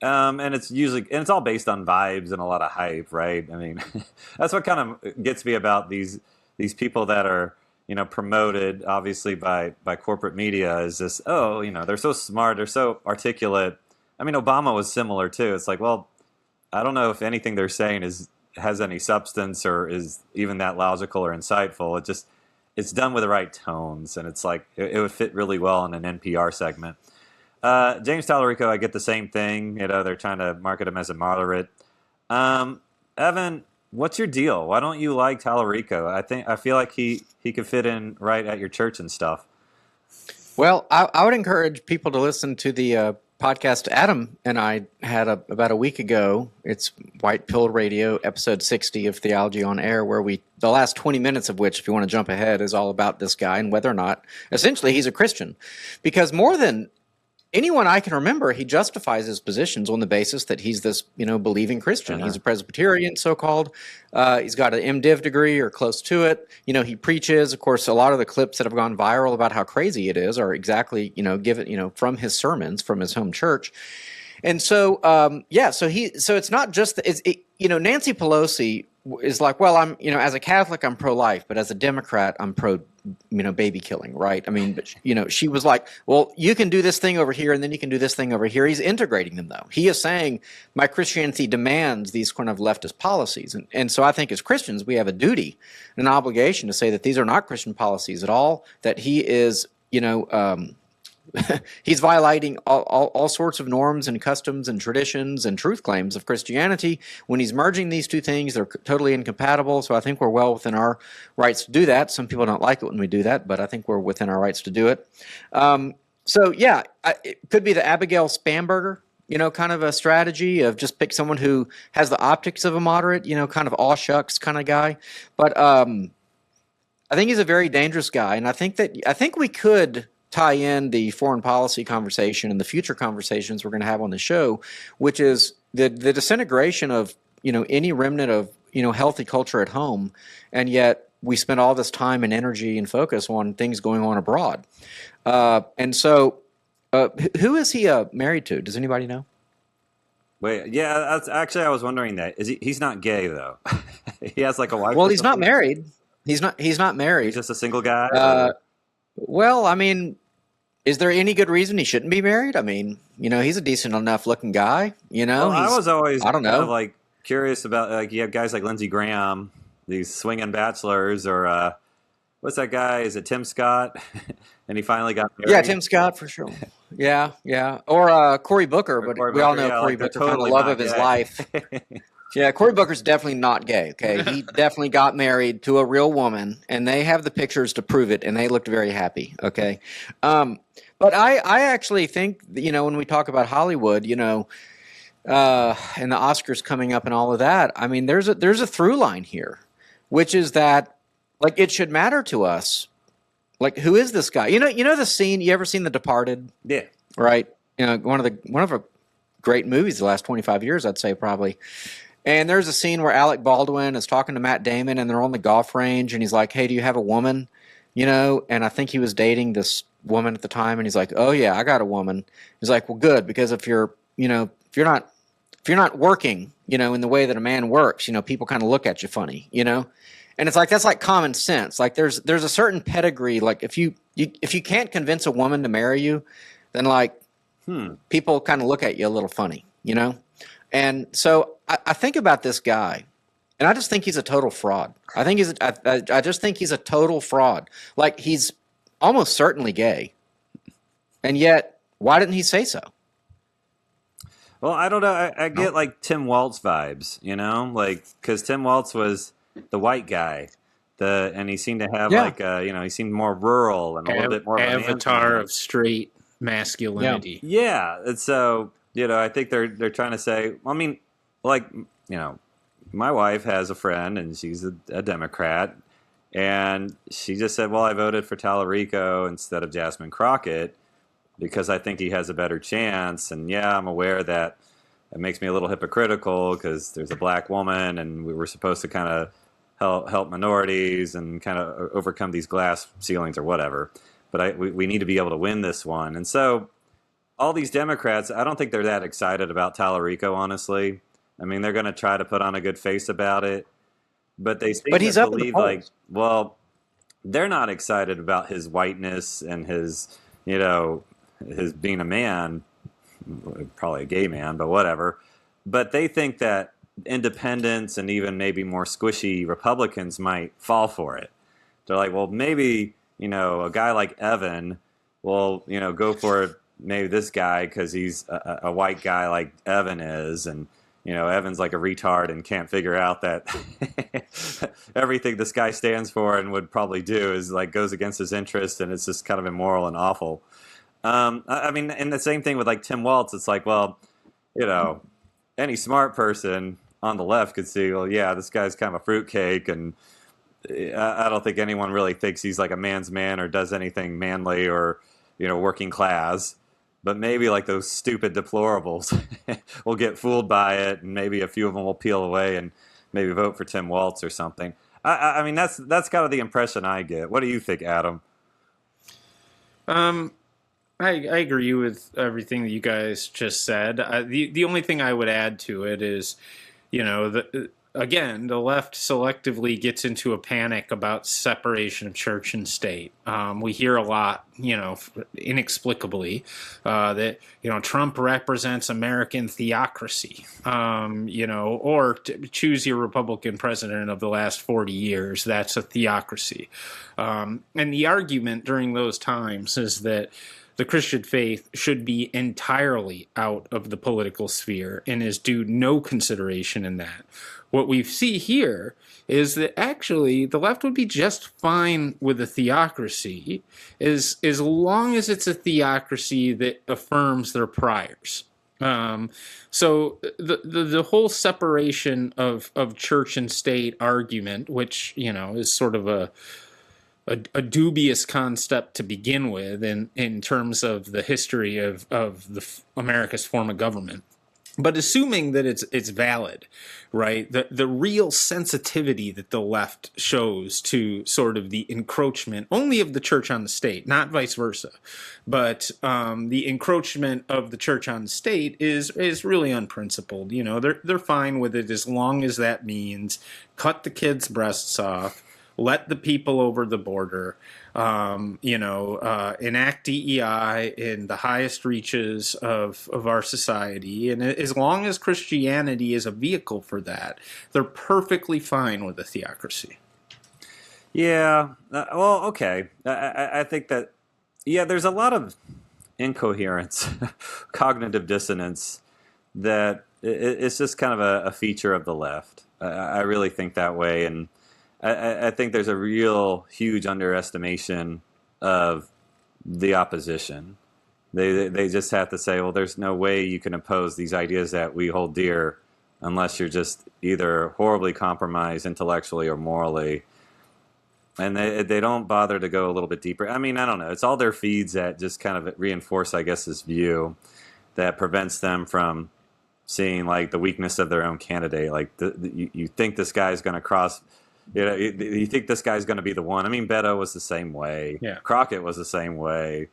And it's all based on vibes and a lot of hype, right? I mean, that's what kind of gets me about these people that are, promoted obviously by corporate media is this, oh, they're so smart, they're so articulate. I mean, Obama was similar too. It's like, well, I don't know if anything they're saying has any substance or is even that logical or insightful. It's done with the right tones, and it's like it would fit really well in an NPR segment. James Talarico, I get the same thing. They're trying to market him as a moderate. Evan, what's your deal? Why don't you like Talarico? I feel like he could fit in right at your church and stuff. Well, I would encourage people to listen to the podcast Adam and I had about a week ago. It's White Pill Radio, episode 60 of Theology on Air, where the last 20 minutes of which, if you want to jump ahead, is all about this guy and whether or not, essentially, he's a Christian. Because more than anyone I can remember, he justifies his positions on the basis that he's this, believing Christian. Uh-huh. He's a Presbyterian, so-called. He's got an MDiv degree or close to it. He preaches. Of course, a lot of the clips that have gone viral about how crazy it is are exactly, given, from his sermons from his home church. And so, so it's not just, Nancy Pelosi is like, well, I'm, as a Catholic, I'm pro-life, but as a Democrat, I'm pro, baby killing, right? I mean, but, she was like, well, you can do this thing over here, and then you can do this thing over here. He's integrating them, though. He is saying, my Christianity demands these kind of leftist policies. And so I think as Christians, we have a duty, an obligation to say that these are not Christian policies at all, that he is, he's violating all sorts of norms and customs and traditions and truth claims of Christianity. When he's merging these two things, they're totally incompatible. So I think we're well within our rights to do that. Some people don't like it when we do that, but I think we're within our rights to do it. It could be the Abigail Spamberger, kind of a strategy of just pick someone who has the optics of a moderate, kind of aw shucks kind of guy. But I think he's a very dangerous guy. And I think we could tie in the foreign policy conversation and the future conversations we're going to have on the show, which is the disintegration of, any remnant of, healthy culture at home. And yet we spend all this time and energy and focus on things going on abroad. And so who is he married to? Does anybody know? Wait, yeah, that's actually, I was wondering that. He's not gay though. He has like a wife. Well, he's not married. He's not married. He's just a single guy. Well, I mean, is there any good reason he shouldn't be married? I mean, he's a decent enough looking guy, Well, I was always, I don't know, kind of curious about, you have guys like Lindsey Graham, these swinging bachelors, or what's that guy? Is it Tim Scott? And he finally got married. Yeah, Tim Scott for sure. Yeah. Or Cory Booker, but we all know Cory Booker found the love of his life. Yeah, Cory Booker's definitely not gay, okay? He definitely got married to a real woman, and they have the pictures to prove it, and they looked very happy, okay? But I actually think, when we talk about Hollywood, and the Oscars coming up and all of that, I mean, there's a through line here, which is that, it should matter to us. Who is this guy? You know the scene, you ever seen The Departed? Yeah. Right? One of a great movies the last 25 years, I'd say, probably. And there's a scene where Alec Baldwin is talking to Matt Damon, and they're on the golf range, and he's like, hey, do you have a woman? And I think he was dating this woman at the time, and he's like, oh yeah, I got a woman. He's like, well, good, because if you're not working, in the way that a man works, people kind of look at you funny, And it's like, that's like common sense. There's a certain pedigree. If you can't convince a woman to marry you, then people kind of look at you a little funny, And so I think about this guy, and I just think he's a total fraud. I just think he's a total fraud. He's almost certainly gay, and yet why didn't he say so? Well, I don't know. I get Tim Waltz vibes, because Tim Waltz was the white guy, and he seemed to have he seemed more rural and a little bit more of an avatar of straight masculinity. Yeah, and so I think they're trying to say. I mean, my wife has a friend, and she's a Democrat, and she just said, well, I voted for Talarico instead of Jasmine Crockett because I think he has a better chance. And yeah, I'm aware that it makes me a little hypocritical because there's a black woman, and we were supposed to kind of help minorities and kind of overcome these glass ceilings or whatever. But we need to be able to win this one. And so all these Democrats, I don't think they're that excited about Talarico, honestly. I mean, they're going to try to put on a good face about it, but they seem to believe they're not excited about his whiteness and his, his being a man, probably a gay man, but whatever. But they think that independents and even maybe more squishy Republicans might fall for it. They're like, well, maybe, a guy like Evan will, go for maybe this guy because he's a white guy like Evan is. And, Evan's like a retard and can't figure out that everything this guy stands for and would probably do is like goes against his interest, and it's just kind of immoral and awful. I mean, and the same thing with like Tim Walz. It's like, well, any smart person on the left could see, well, yeah, this guy's kind of a fruitcake, and I don't think anyone really thinks he's like a man's man or does anything manly or, working class. But maybe like those stupid deplorables will get fooled by it, and maybe a few of them will peel away and maybe vote for Tim Walz or something. I mean, that's kind of the impression I get. What do you think, Adam? I agree with everything that you guys just said. The only thing I would add to it is, again, the left selectively gets into a panic about separation of church and state. We hear a lot, inexplicably, that, Trump represents American theocracy, or choose your Republican president of the last 40 years. That's a theocracy. And the argument during those times is that the Christian faith should be entirely out of the political sphere and is due no consideration in that. What we see here is that actually the left would be just fine with a theocracy as long as it's a theocracy that affirms their priors. So the whole separation of church and state argument, which, is sort of a dubious concept to begin with in terms of the history of America's form of government. But assuming that it's valid, right, the real sensitivity that the left shows to sort of the encroachment only of the church on the state, not vice versa, but the encroachment of the church on the state is really unprincipled. They're fine with it as long as that means cut the kids' breasts off, let the people over the border, enact DEI in the highest reaches of our society. And as long as Christianity is a vehicle for that, they're perfectly fine with a theocracy. Yeah. Well, okay. I think that, there's a lot of incoherence, cognitive dissonance that it's just kind of a feature of the left. I really think that way. And I think there's a real huge underestimation of the opposition. They just have to say, well, there's no way you can oppose these ideas that we hold dear unless you're just either horribly compromised intellectually or morally. And they don't bother to go a little bit deeper. I mean, I don't know. It's all their feeds that just kind of reinforce, I guess, this view that prevents them from seeing like the weakness of their own candidate. Like you think this guy's going to cross. You think this guy's going to be the one. I mean, Beto was the same way. Yeah. Crockett was the same way.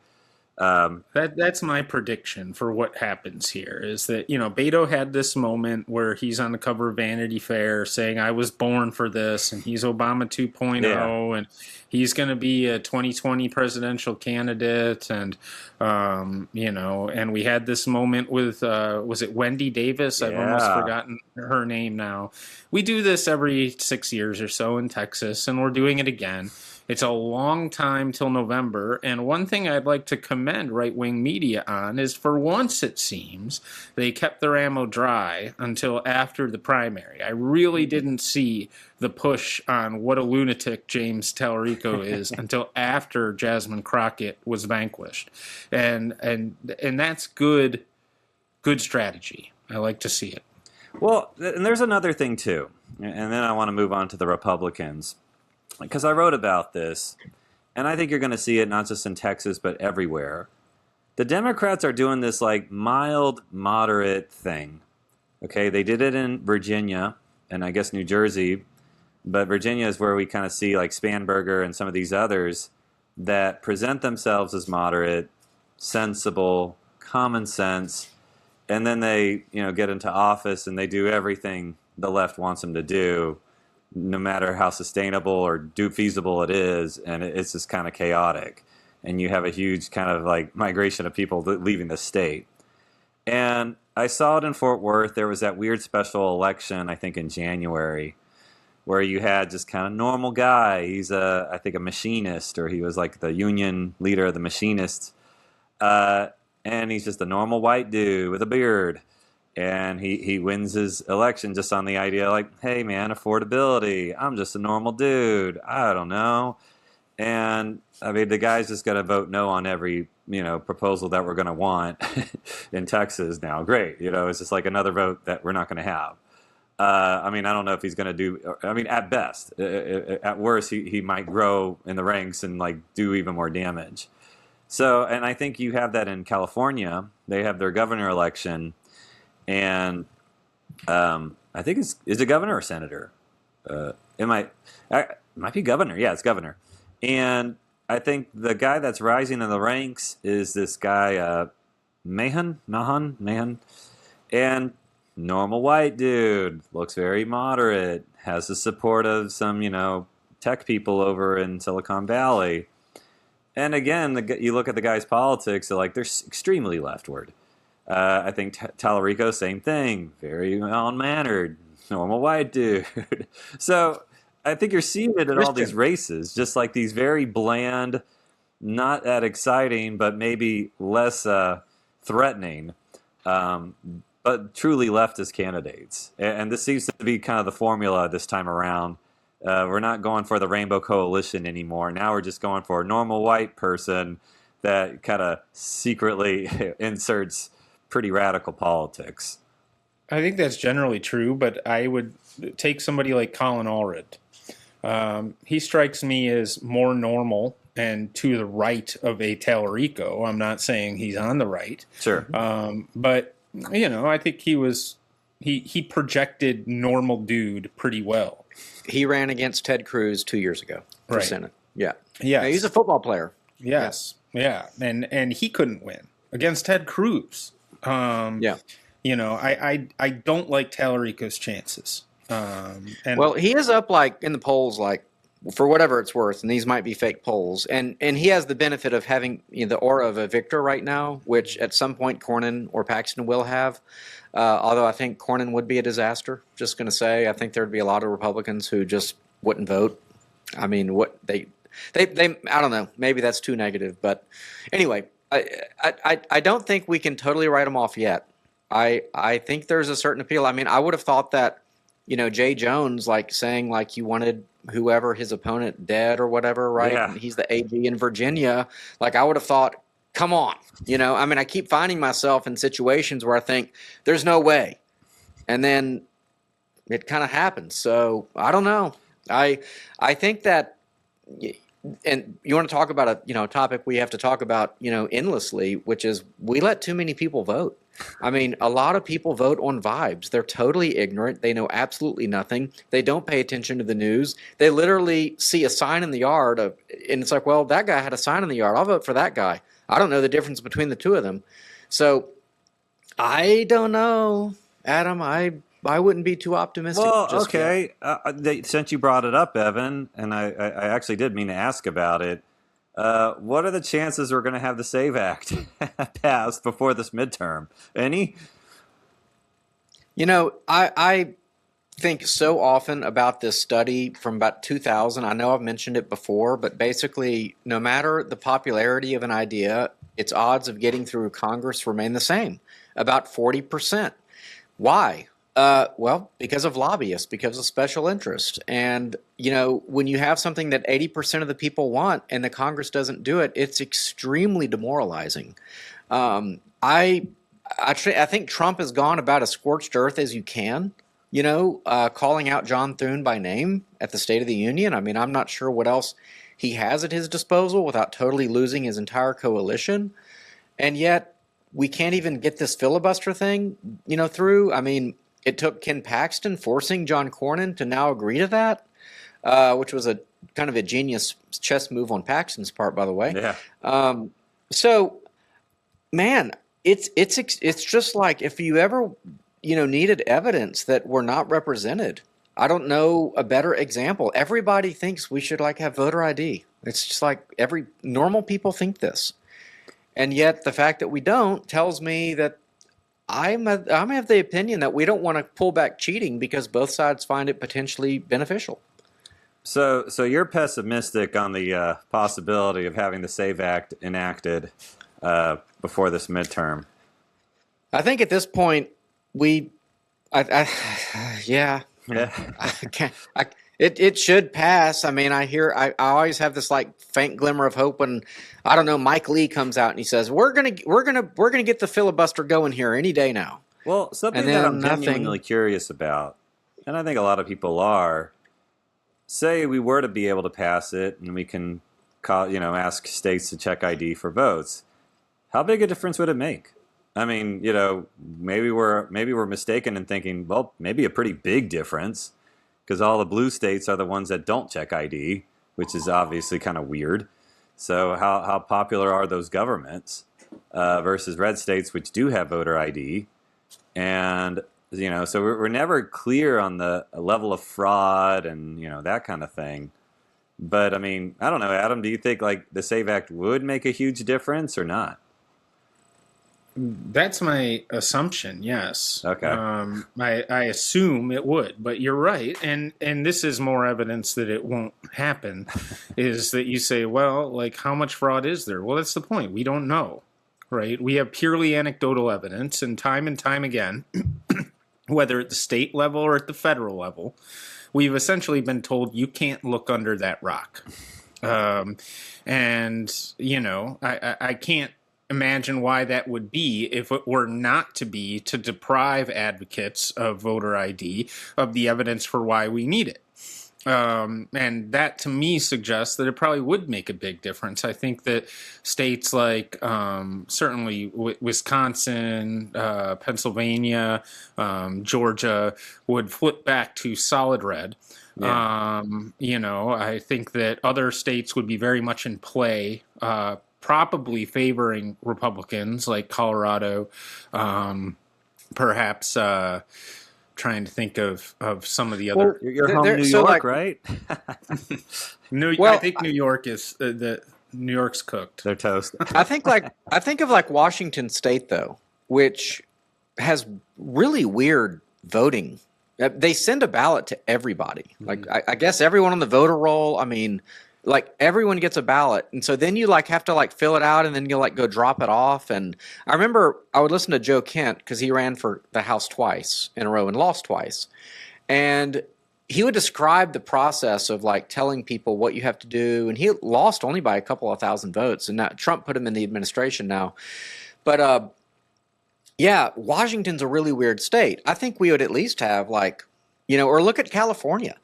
That's my prediction for what happens here is that, Beto had this moment where he's on the cover of Vanity Fair saying, I was born for this, and he's Obama 2.0, and he's going to be a 2020 presidential candidate. And, and we had this moment with, was it Wendy Davis? I've almost forgotten her name now. We do this every 6 years or so in Texas, and we're doing it again. It's a long time till November, and one thing I'd like to commend right-wing media on is for once, it seems, they kept their ammo dry until after the primary. I really didn't see the push on what a lunatic James Talarico is until after Jasmine Crockett was vanquished. And that's good strategy. I like to see it. Well, and there's another thing, too, and then I want to move on to the Republicans. Because I wrote about this, and I think you're going to see it not just in Texas, but everywhere. The Democrats are doing this like mild, moderate thing. Okay, they did it in Virginia and I guess New Jersey, but Virginia is where we kind of see like Spanberger and some of these others that present themselves as moderate, sensible, common sense, and then they get into office and they do everything the left wants them to do. no matter how sustainable or feasible it is, and it's just kind of chaotic. And you have a huge kind of like migration of people leaving the state. And I saw it in Fort Worth. There was that weird special election, I think in January, where you had just kind of normal guy. He's I think a machinist, or he was like the union leader of the machinists. And he's just a normal white dude with a beard. And he wins his election just on the idea like, hey man, affordability. I'm just a normal dude. I don't know. And I mean, the guy's just going to vote no on every, proposal that we're going to want in Texas now. Great. It's just like another vote that we're not going to have. I mean, I don't know if he's going to do, I mean, at best, at worst, he might grow in the ranks and like do even more damage. So, and I think you have that in California. They have their governor election, and I think is it governor or senator? It might be governor. Yeah, it's governor. And I think the guy that's rising in the ranks is this guy, Mahan, and normal white dude, looks very moderate, has the support of some, tech people over in Silicon Valley. And again, you look at the guy's politics, they're extremely leftward. I think Talarico, same thing, very well-mannered, normal white dude. So I think you're seeing it in all these races, just like these very bland, not that exciting, but maybe less threatening, but truly leftist candidates. And this seems to be kind of the formula this time around. We're not going for the Rainbow Coalition anymore. Now we're just going for a normal white person that kind of secretly inserts pretty radical politics. I think that's generally true, but I would take somebody like Colin Allred. He strikes me as more normal and to the right of a Talarico. I'm not saying he's on the right. Sure. But, I think he projected normal dude pretty well. He ran against Ted Cruz 2 years ago for Senate. Yeah. Yeah. He's a football player. Yes. Yeah. And he couldn't win against Ted Cruz. I don't like Talarico's chances. Well, he is up like in the polls, like for whatever it's worth, and these might be fake polls. And he has the benefit of having the aura of a victor right now, which at some point Cornyn or Paxton will have. Although I think Cornyn would be a disaster. Just going to say, I think there'd be a lot of Republicans who just wouldn't vote. I mean, what they I don't know. Maybe that's too negative, but anyway, I don't think we can totally write them off yet. I think there's a certain appeal. I mean, I would have thought that, Jay Jones, like saying like he wanted whoever his opponent dead or whatever, right? Yeah. And he's the AG in Virginia. Like I would have thought, come on, I mean, I keep finding myself in situations where I think there's no way. And then it kind of happens. So I don't know. I think that, and you want to talk about a topic we have to talk about endlessly, which is we let too many people vote. I mean, a lot of people vote on vibes. They're totally ignorant. They know absolutely nothing. They don't pay attention to the news. They literally see a sign in the yard and it's like, well, that guy had a sign in the yard. I'll vote for that guy. I don't know the difference between the two of them. So I don't know, Adam. I wouldn't be too optimistic. Well, okay. Since you brought it up, Evan, and I actually did mean to ask about it, what are the chances we're going to have the SAVE Act passed before this midterm? Any? I think so often about this study from about 2000. I know I've mentioned it before, but basically, no matter the popularity of an idea, its odds of getting through Congress remain the same, about 40%. Why? Well, because of lobbyists, because of special interest. And, when you have something that 80% of the people want and the Congress doesn't do it, it's extremely demoralizing. I think Trump has gone about as scorched earth as you can, calling out John Thune by name at the State of the Union. I mean, I'm not sure what else he has at his disposal without totally losing his entire coalition. And yet we can't even get this filibuster thing, through. I mean, it took Ken Paxton forcing John Cornyn to now agree to that, which was a kind of a genius chess move on Paxton's part, by the way. Yeah. So, man, it's just like if you ever needed evidence that we're not represented. I don't know a better example. Everybody thinks we should like have voter ID. It's just like every normal people think this. And yet the fact that we don't tells me that I'm of the opinion that we don't want to pull back cheating because both sides find it potentially beneficial. So you're pessimistic on the possibility of having the SAVE Act enacted before this midterm. I think at this point yeah. It should pass. I mean, I always have this like faint glimmer of hope when, I don't know, Mike Lee comes out and he says, we're gonna get the filibuster going here any day now. Well, something that I'm genuinely curious about, and I think a lot of people are, say we were to be able to pass it and we can ask states to check ID for votes. How big a difference would it make? I mean, maybe we're mistaken in thinking, well, maybe a pretty big difference, because all the blue states are the ones that don't check ID, which is obviously kind of weird. So how popular are those governments versus red states, which do have voter ID? And, so we're never clear on the level of fraud and, that kind of thing. But, I mean, I don't know, Adam, do you think, like, the SAVE Act would make a huge difference or not? That's my assumption, yes. Okay. I assume it would, but you're right. And this is more evidence that it won't happen, is that you say, well, like, how much fraud is there? Well, that's the point. We don't know, right? We have purely anecdotal evidence, and time again, whether at the state level or at the federal level, we've essentially been told you can't look under that rock. I can't imagine why that would be if it were not to be to deprive advocates of voter ID of the evidence for why we need it. And that to me suggests that it probably would make a big difference. I think that states like certainly Wisconsin, Pennsylvania, Georgia would flip back to solid red. Yeah. I think that other states would be very much in play, probably favoring Republicans, like Colorado, perhaps trying to think of some of the other. Well, you're home New York, right? I think New York is New York's cooked. They're toast. I think of Washington State though, which has really weird voting. They send a ballot to everybody. Like I guess everyone on the voter roll. I mean, like everyone gets a ballot, and so then you like have to like fill it out, and then you like go drop it off. And I remember I would listen to Joe Kent because he ran for the House twice in a row and lost twice, and he would describe the process of like telling people what you have to do, and he lost only by a couple of thousand votes, and now Trump put him in the administration now, but yeah, Washington's a really weird state. I think we would at least have like, or look at California.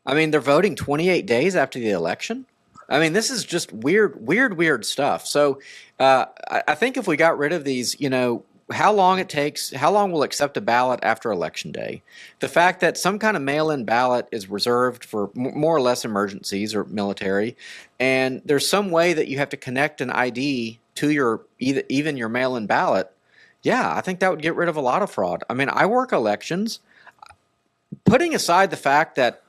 I mean, they're voting 28 days after the election. I mean, this is just weird stuff. So I think if we got rid of these, how long we'll accept a ballot after Election Day. The fact that some kind of mail-in ballot is reserved for more or less emergencies or military, and there's some way that you have to connect an ID to even your mail-in ballot. Yeah, I think that would get rid of a lot of fraud. I mean, I work elections. Putting aside the fact that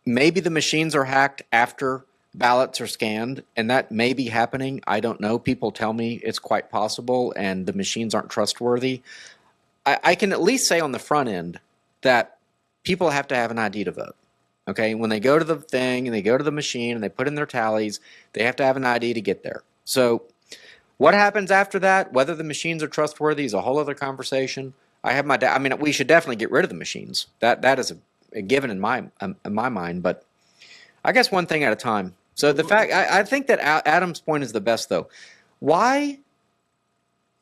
maybe the machines are hacked after ballots are scanned, and that may be happening. I don't know. People tell me it's quite possible, and the machines aren't trustworthy. I can at least say on the front end that people have to have an ID to vote. Okay, when they go to the thing and they go to the machine and they put in their tallies, they have to have an ID to get there. So what happens after that, whether the machines are trustworthy, is a whole other conversation. We should definitely get rid of the machines. That is a given in my mind. But I guess one thing at a time. So the fact, I think that Adam's point is the best, though. Why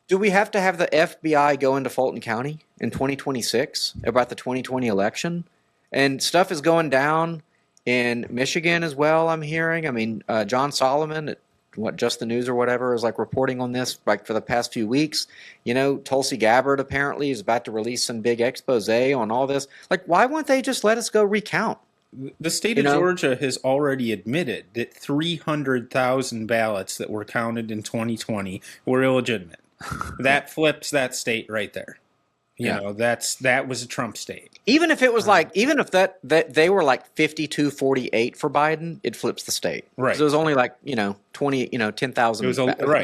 do we have to have the FBI go into Fulton County in 2026 about the 2020 election? And stuff is going down in Michigan as well, I'm hearing. I mean, John Solomon at Just the News or whatever is like reporting on this like for the past few weeks. Tulsi Gabbard apparently is about to release some big expose on all this. Like, why won't they just let us go recount? The state of Georgia has already admitted that 300,000 ballots that were counted in 2020 were illegitimate. That flips that state right there. You know, that was a Trump state. Even if it was even if that they were like 52-48 for Biden, it flips the state. Right. So it was only like 10,000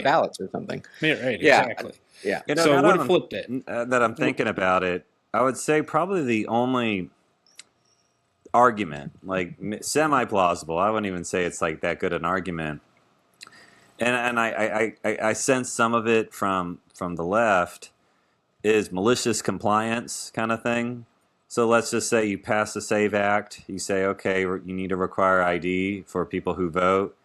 ballots or something. Yeah, right. Exactly. Yeah. So it would have flipped it. That I'm thinking about it, I would say probably the only argument, like semi-plausible, I wouldn't even say it's like that good an argument, and I sense some of it from the left, is malicious compliance kind of thing. So let's just say you pass the SAVE Act, you say, okay, you need to require ID for people who vote,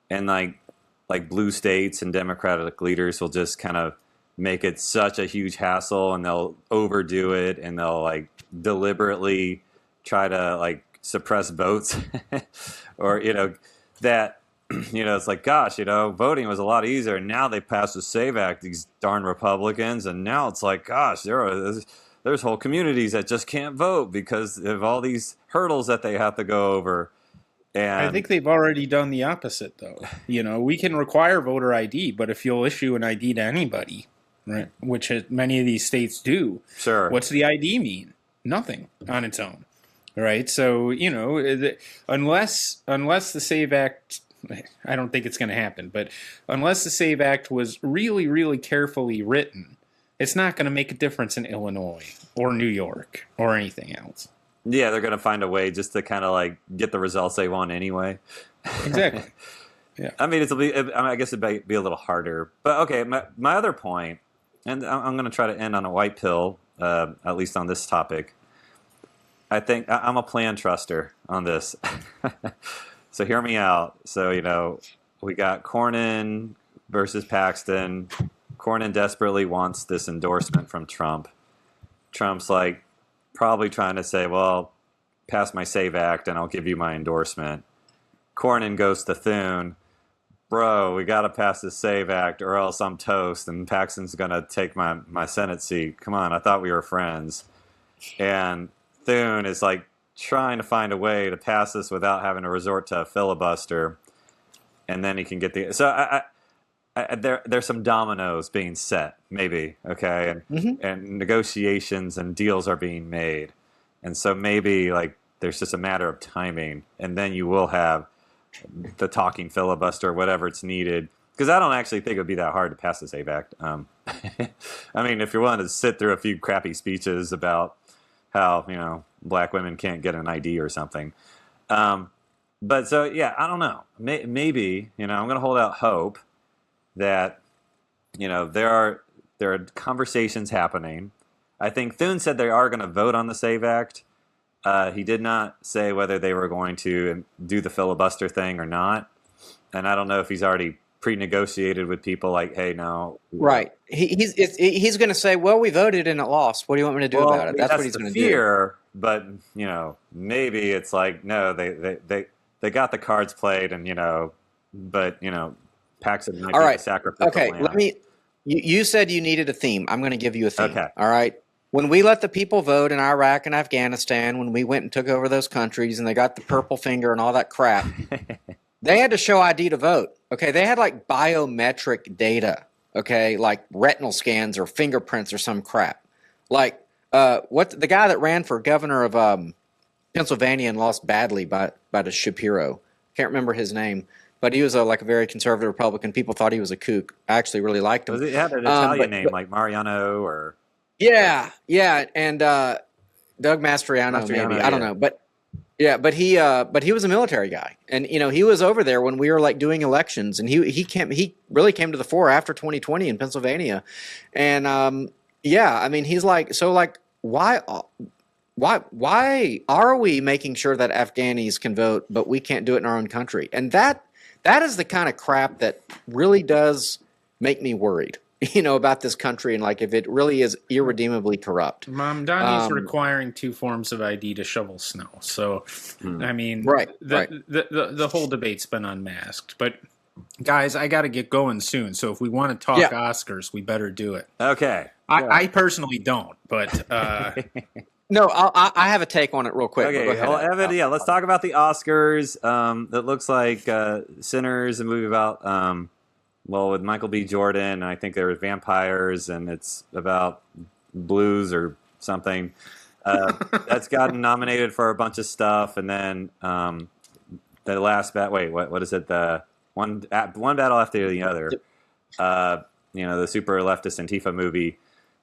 and like blue states and Democratic leaders will just kind of make it such a huge hassle, and they'll overdo it, and they'll like deliberately try to like suppress votes or that it's like, gosh, voting was a lot easier, and now they passed the SAVE Act, these darn Republicans, and now it's like, gosh, there's whole communities that just can't vote because of all these hurdles that they have to go over. And I think they've already done the opposite, though. We can require voter ID, but if you'll issue an ID to anybody, right, which many of these states do, sure, what's the ID mean? Nothing on its own, right? So unless the SAVE Act, I don't think it's going to happen, but unless the SAVE Act was really, really carefully written, it's not going to make a difference in Illinois or New York or anything else. Yeah, they're going to find a way just to kind of like get the results they want anyway. Exactly. Yeah. I mean, I guess it'd be a little harder. But okay, my other point, and I'm going to try to end on a white pill, at least on this topic. I think I'm a plan truster on this. So hear me out. So, we got Cornyn versus Paxton. Cornyn desperately wants this endorsement from Trump. Trump's like probably trying to say, well, pass my SAVE Act and I'll give you my endorsement. Cornyn goes to Thune, bro, we got to pass this SAVE Act or else I'm toast and Paxton's going to take my Senate seat. Come on, I thought we were friends. And Thune is like trying to find a way to pass this without having to resort to a filibuster. And then he can get the... So there's some dominoes being set, maybe, okay? And negotiations and deals are being made. And so maybe like there's just a matter of timing. And then you will have the talking filibuster, whatever it's needed. Because I don't actually think it would be that hard to pass the SAVE Act. I mean, if you're willing to sit through a few crappy speeches about how, black women can't get an ID or something. But so, yeah, I don't know. Maybe, I'm going to hold out hope that, there are conversations happening. I think Thune said they are going to vote on the SAVE Act. He did not say whether they were going to do the filibuster thing or not. And I don't know if he's already pre-negotiated with people like, hey, no. Right. He's going to say, well, we voted and it lost. What do you want me to do about it? That's what he's going to do. But, maybe it's like, no, they got the cards played and, but, Paxton might be the sacrificial lamb. You said you needed a theme. I'm going to give you a theme. Okay. All right. When we let the people vote in Iraq and Afghanistan, when we went and took over those countries and they got the purple finger and all that crap, they had to show ID to vote. Okay. They had like biometric data. Okay. Like retinal scans or fingerprints or some crap. Like the guy that ran for governor of Pennsylvania and lost badly by the Shapiro. Can't remember his name. But he was a very conservative Republican. People thought he was a kook. I actually really liked him. He had an Italian name like Mariano or... Yeah, and Doug Mastriano maybe. I don't know. But he was a military guy. And, he was over there when we were doing elections. And he really came to the fore after 2020 in Pennsylvania. And, he's like, so why are we making sure that Afghanis can vote, but we can't do it in our own country? And that is the kind of crap that really does make me worried, about this country and if it really is irredeemably corrupt. Mom, Donnie's requiring 2 forms of ID to shovel snow. So, I mean, the whole debate's been unmasked. But guys, I got to get going soon. So if we want to talk Oscars, we better do it. Okay. I personally don't, but... No, I have a take on it real quick. Okay, well, Evan, let's talk about the Oscars. That looks like Sinners, a movie about, with Michael B. Jordan. I think there were vampires, and it's about Blues or something. That's gotten nominated for a bunch of stuff, and then the last bat. Wait, what is it? The one battle after the other. The super leftist Antifa movie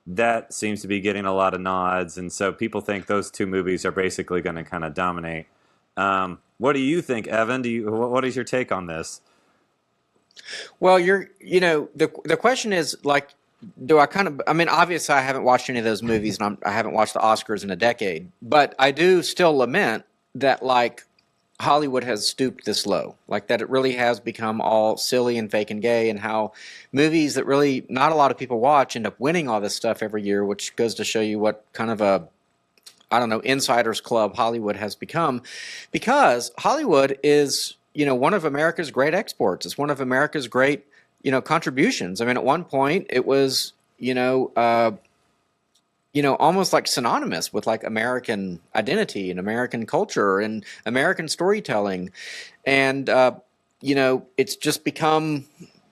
that seems to be getting a lot of nods, and so people think those two movies are basically going to kind of dominate. What do you think, Evan? What is your take on this? Well, the question is like, do I I mean, obviously I haven't watched any of those movies and I haven't watched the Oscars in a decade, but I do still lament that like Hollywood has stooped this low, like that it really has become all silly and fake and gay, and how movies that really not a lot of people watch end up winning all this stuff every year, which goes to show you what kind of a, I don't know, insiders club Hollywood has become, because Hollywood is, one of America's great exports. It's one of America's great, contributions. I mean, at one point it was, almost like synonymous with like American identity and American culture and American storytelling. And, it's just become,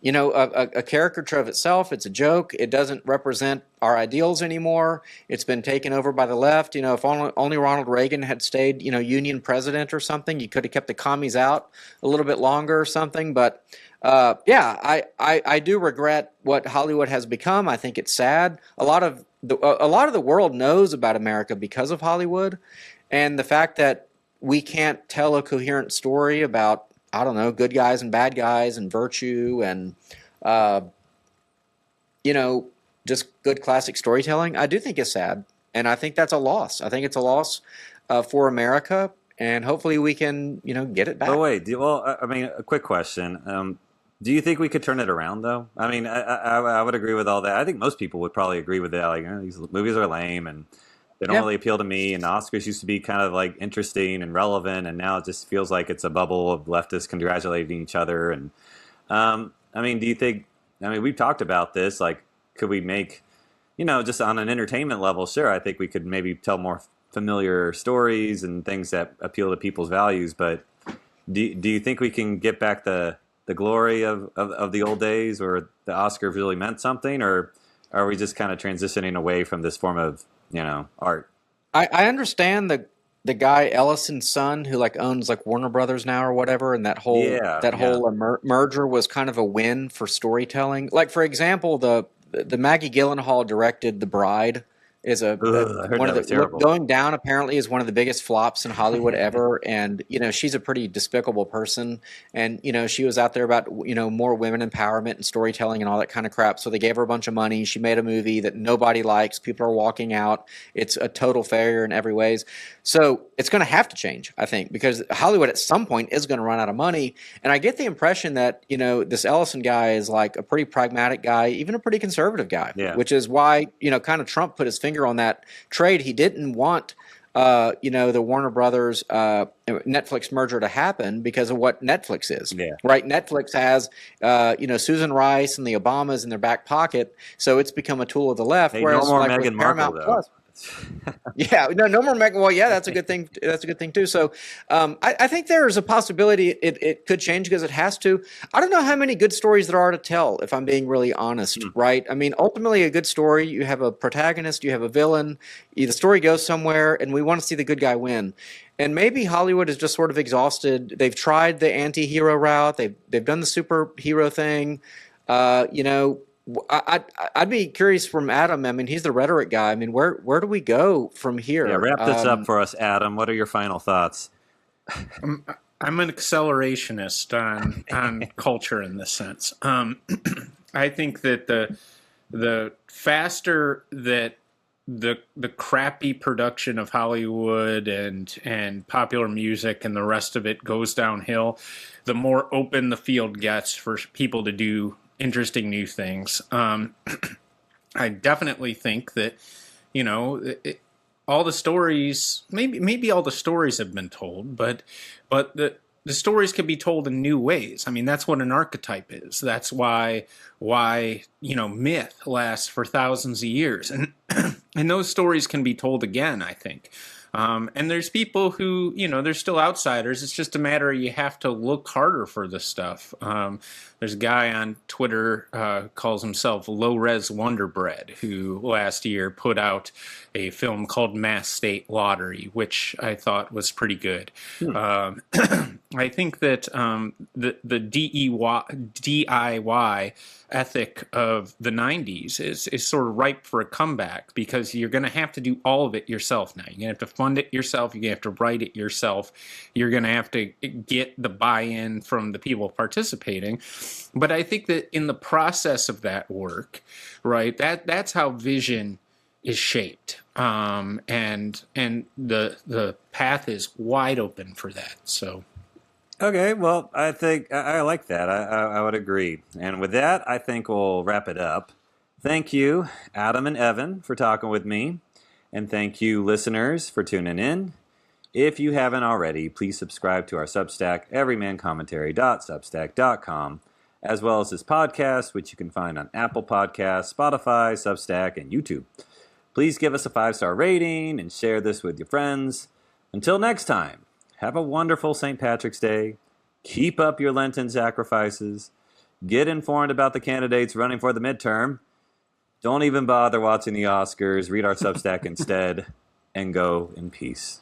a caricature of itself. It's a joke. It doesn't represent our ideals anymore. It's been taken over by the left. If only Ronald Reagan had stayed, Union president or something, you could have kept the commies out a little bit longer or something. But I do regret what Hollywood has become. I think it's sad. A lot of the world knows about America because of Hollywood, and the fact that we can't tell a coherent story about, I don't know, good guys and bad guys and virtue and, just good classic storytelling, I do think is sad. And I think that's a loss. I think it's a loss for America, and hopefully we can, get it back. Oh, wait. A quick question. Do you think we could turn it around, though? I mean, I would agree with all that. I think most people would probably agree with that. Like, these movies are lame and they don't really appeal to me. And the Oscars used to be kind of like interesting and relevant, and now it just feels like it's a bubble of leftists congratulating each other. And do you think? I mean, we've talked about this. Like, could we make, just on an entertainment level? Sure, I think we could maybe tell more familiar stories and things that appeal to people's values. But do you think we can get back the glory of the old days, or the Oscars really meant something, or are we just kind of transitioning away from this form of, art? I understand the guy Ellison's son who like owns like Warner Brothers now or whatever, and that whole merger was kind of a win for storytelling. Like, for example, the Maggie Gyllenhaal directed The Bride is one of the going down apparently is one of the biggest flops in Hollywood ever. And, she's a pretty despicable person. And, she was out there about, more women empowerment and storytelling and all that kind of crap. So they gave her a bunch of money. She made a movie that nobody likes. People are walking out. It's a total failure in every ways. So it's going to have to change, I think, because Hollywood at some point is going to run out of money. And I get the impression that, this Ellison guy is like a pretty pragmatic guy, even a pretty conservative guy, which is why, kind of Trump put his finger on that trade. He didn't want, the Warner Brothers Netflix merger to happen because of what Netflix is, right? Netflix has, Susan Rice and the Obamas in their back pocket, so it's become a tool of the left. Hey, whereas, no more like Meghan with Paramount Markle, Plus, no more Meghan. Well, that's a good thing. That's a good thing too. So, I think there's a possibility it could change because it has to. I don't know how many good stories there are to tell, if I'm being really honest. Right? I mean, ultimately, a good story, you have a protagonist, you have a villain, the story goes somewhere, and we want to see the good guy win. And maybe Hollywood is just sort of exhausted. They've tried the anti-hero route. They've done the superhero thing. I'd be curious from Adam. I mean, he's the rhetoric guy. I mean, where do we go from here? Yeah, wrap this up for us, Adam. What are your final thoughts? I'm an accelerationist on culture in this sense. I think that the faster that the crappy production of Hollywood and popular music and the rest of it goes downhill, the more open the field gets for people to do interesting new things. I definitely think that, all the stories, maybe all the stories have been told, but the stories can be told in new ways. I mean, that's what an archetype is. That's why myth lasts for thousands of years, and and those stories can be told again, I think. And there's people who, they're still outsiders. It's just a matter of you have to look harder for this stuff. There's a guy on Twitter calls himself Low Res Wonder Bread, who last year put out a film called Mass State Lottery, which I thought was pretty good. I think that the DIY ethic of the 90s is sort of ripe for a comeback, because you're going to have to do all of it yourself now. You're going to have to fund it yourself. You're going to have to write it yourself. You're going to have to get the buy-in from the people participating. But I think that in the process of that work, right, that's how vision is shaped. And the path is wide open for that. So. Okay, well, I think I like that. I would agree. And with that, I think we'll wrap it up. Thank you, Adam and Evan, for talking with me. And thank you, listeners, for tuning in. If you haven't already, please subscribe to our Substack, everymancommentary.substack.com, as well as this podcast, which you can find on Apple Podcasts, Spotify, Substack, and YouTube. Please give us a 5-star rating and share this with your friends. Until next time. Have a wonderful St. Patrick's Day. Keep up your Lenten sacrifices. Get informed about the candidates running for the midterm. Don't even bother watching the Oscars. Read our Substack instead. And go in peace.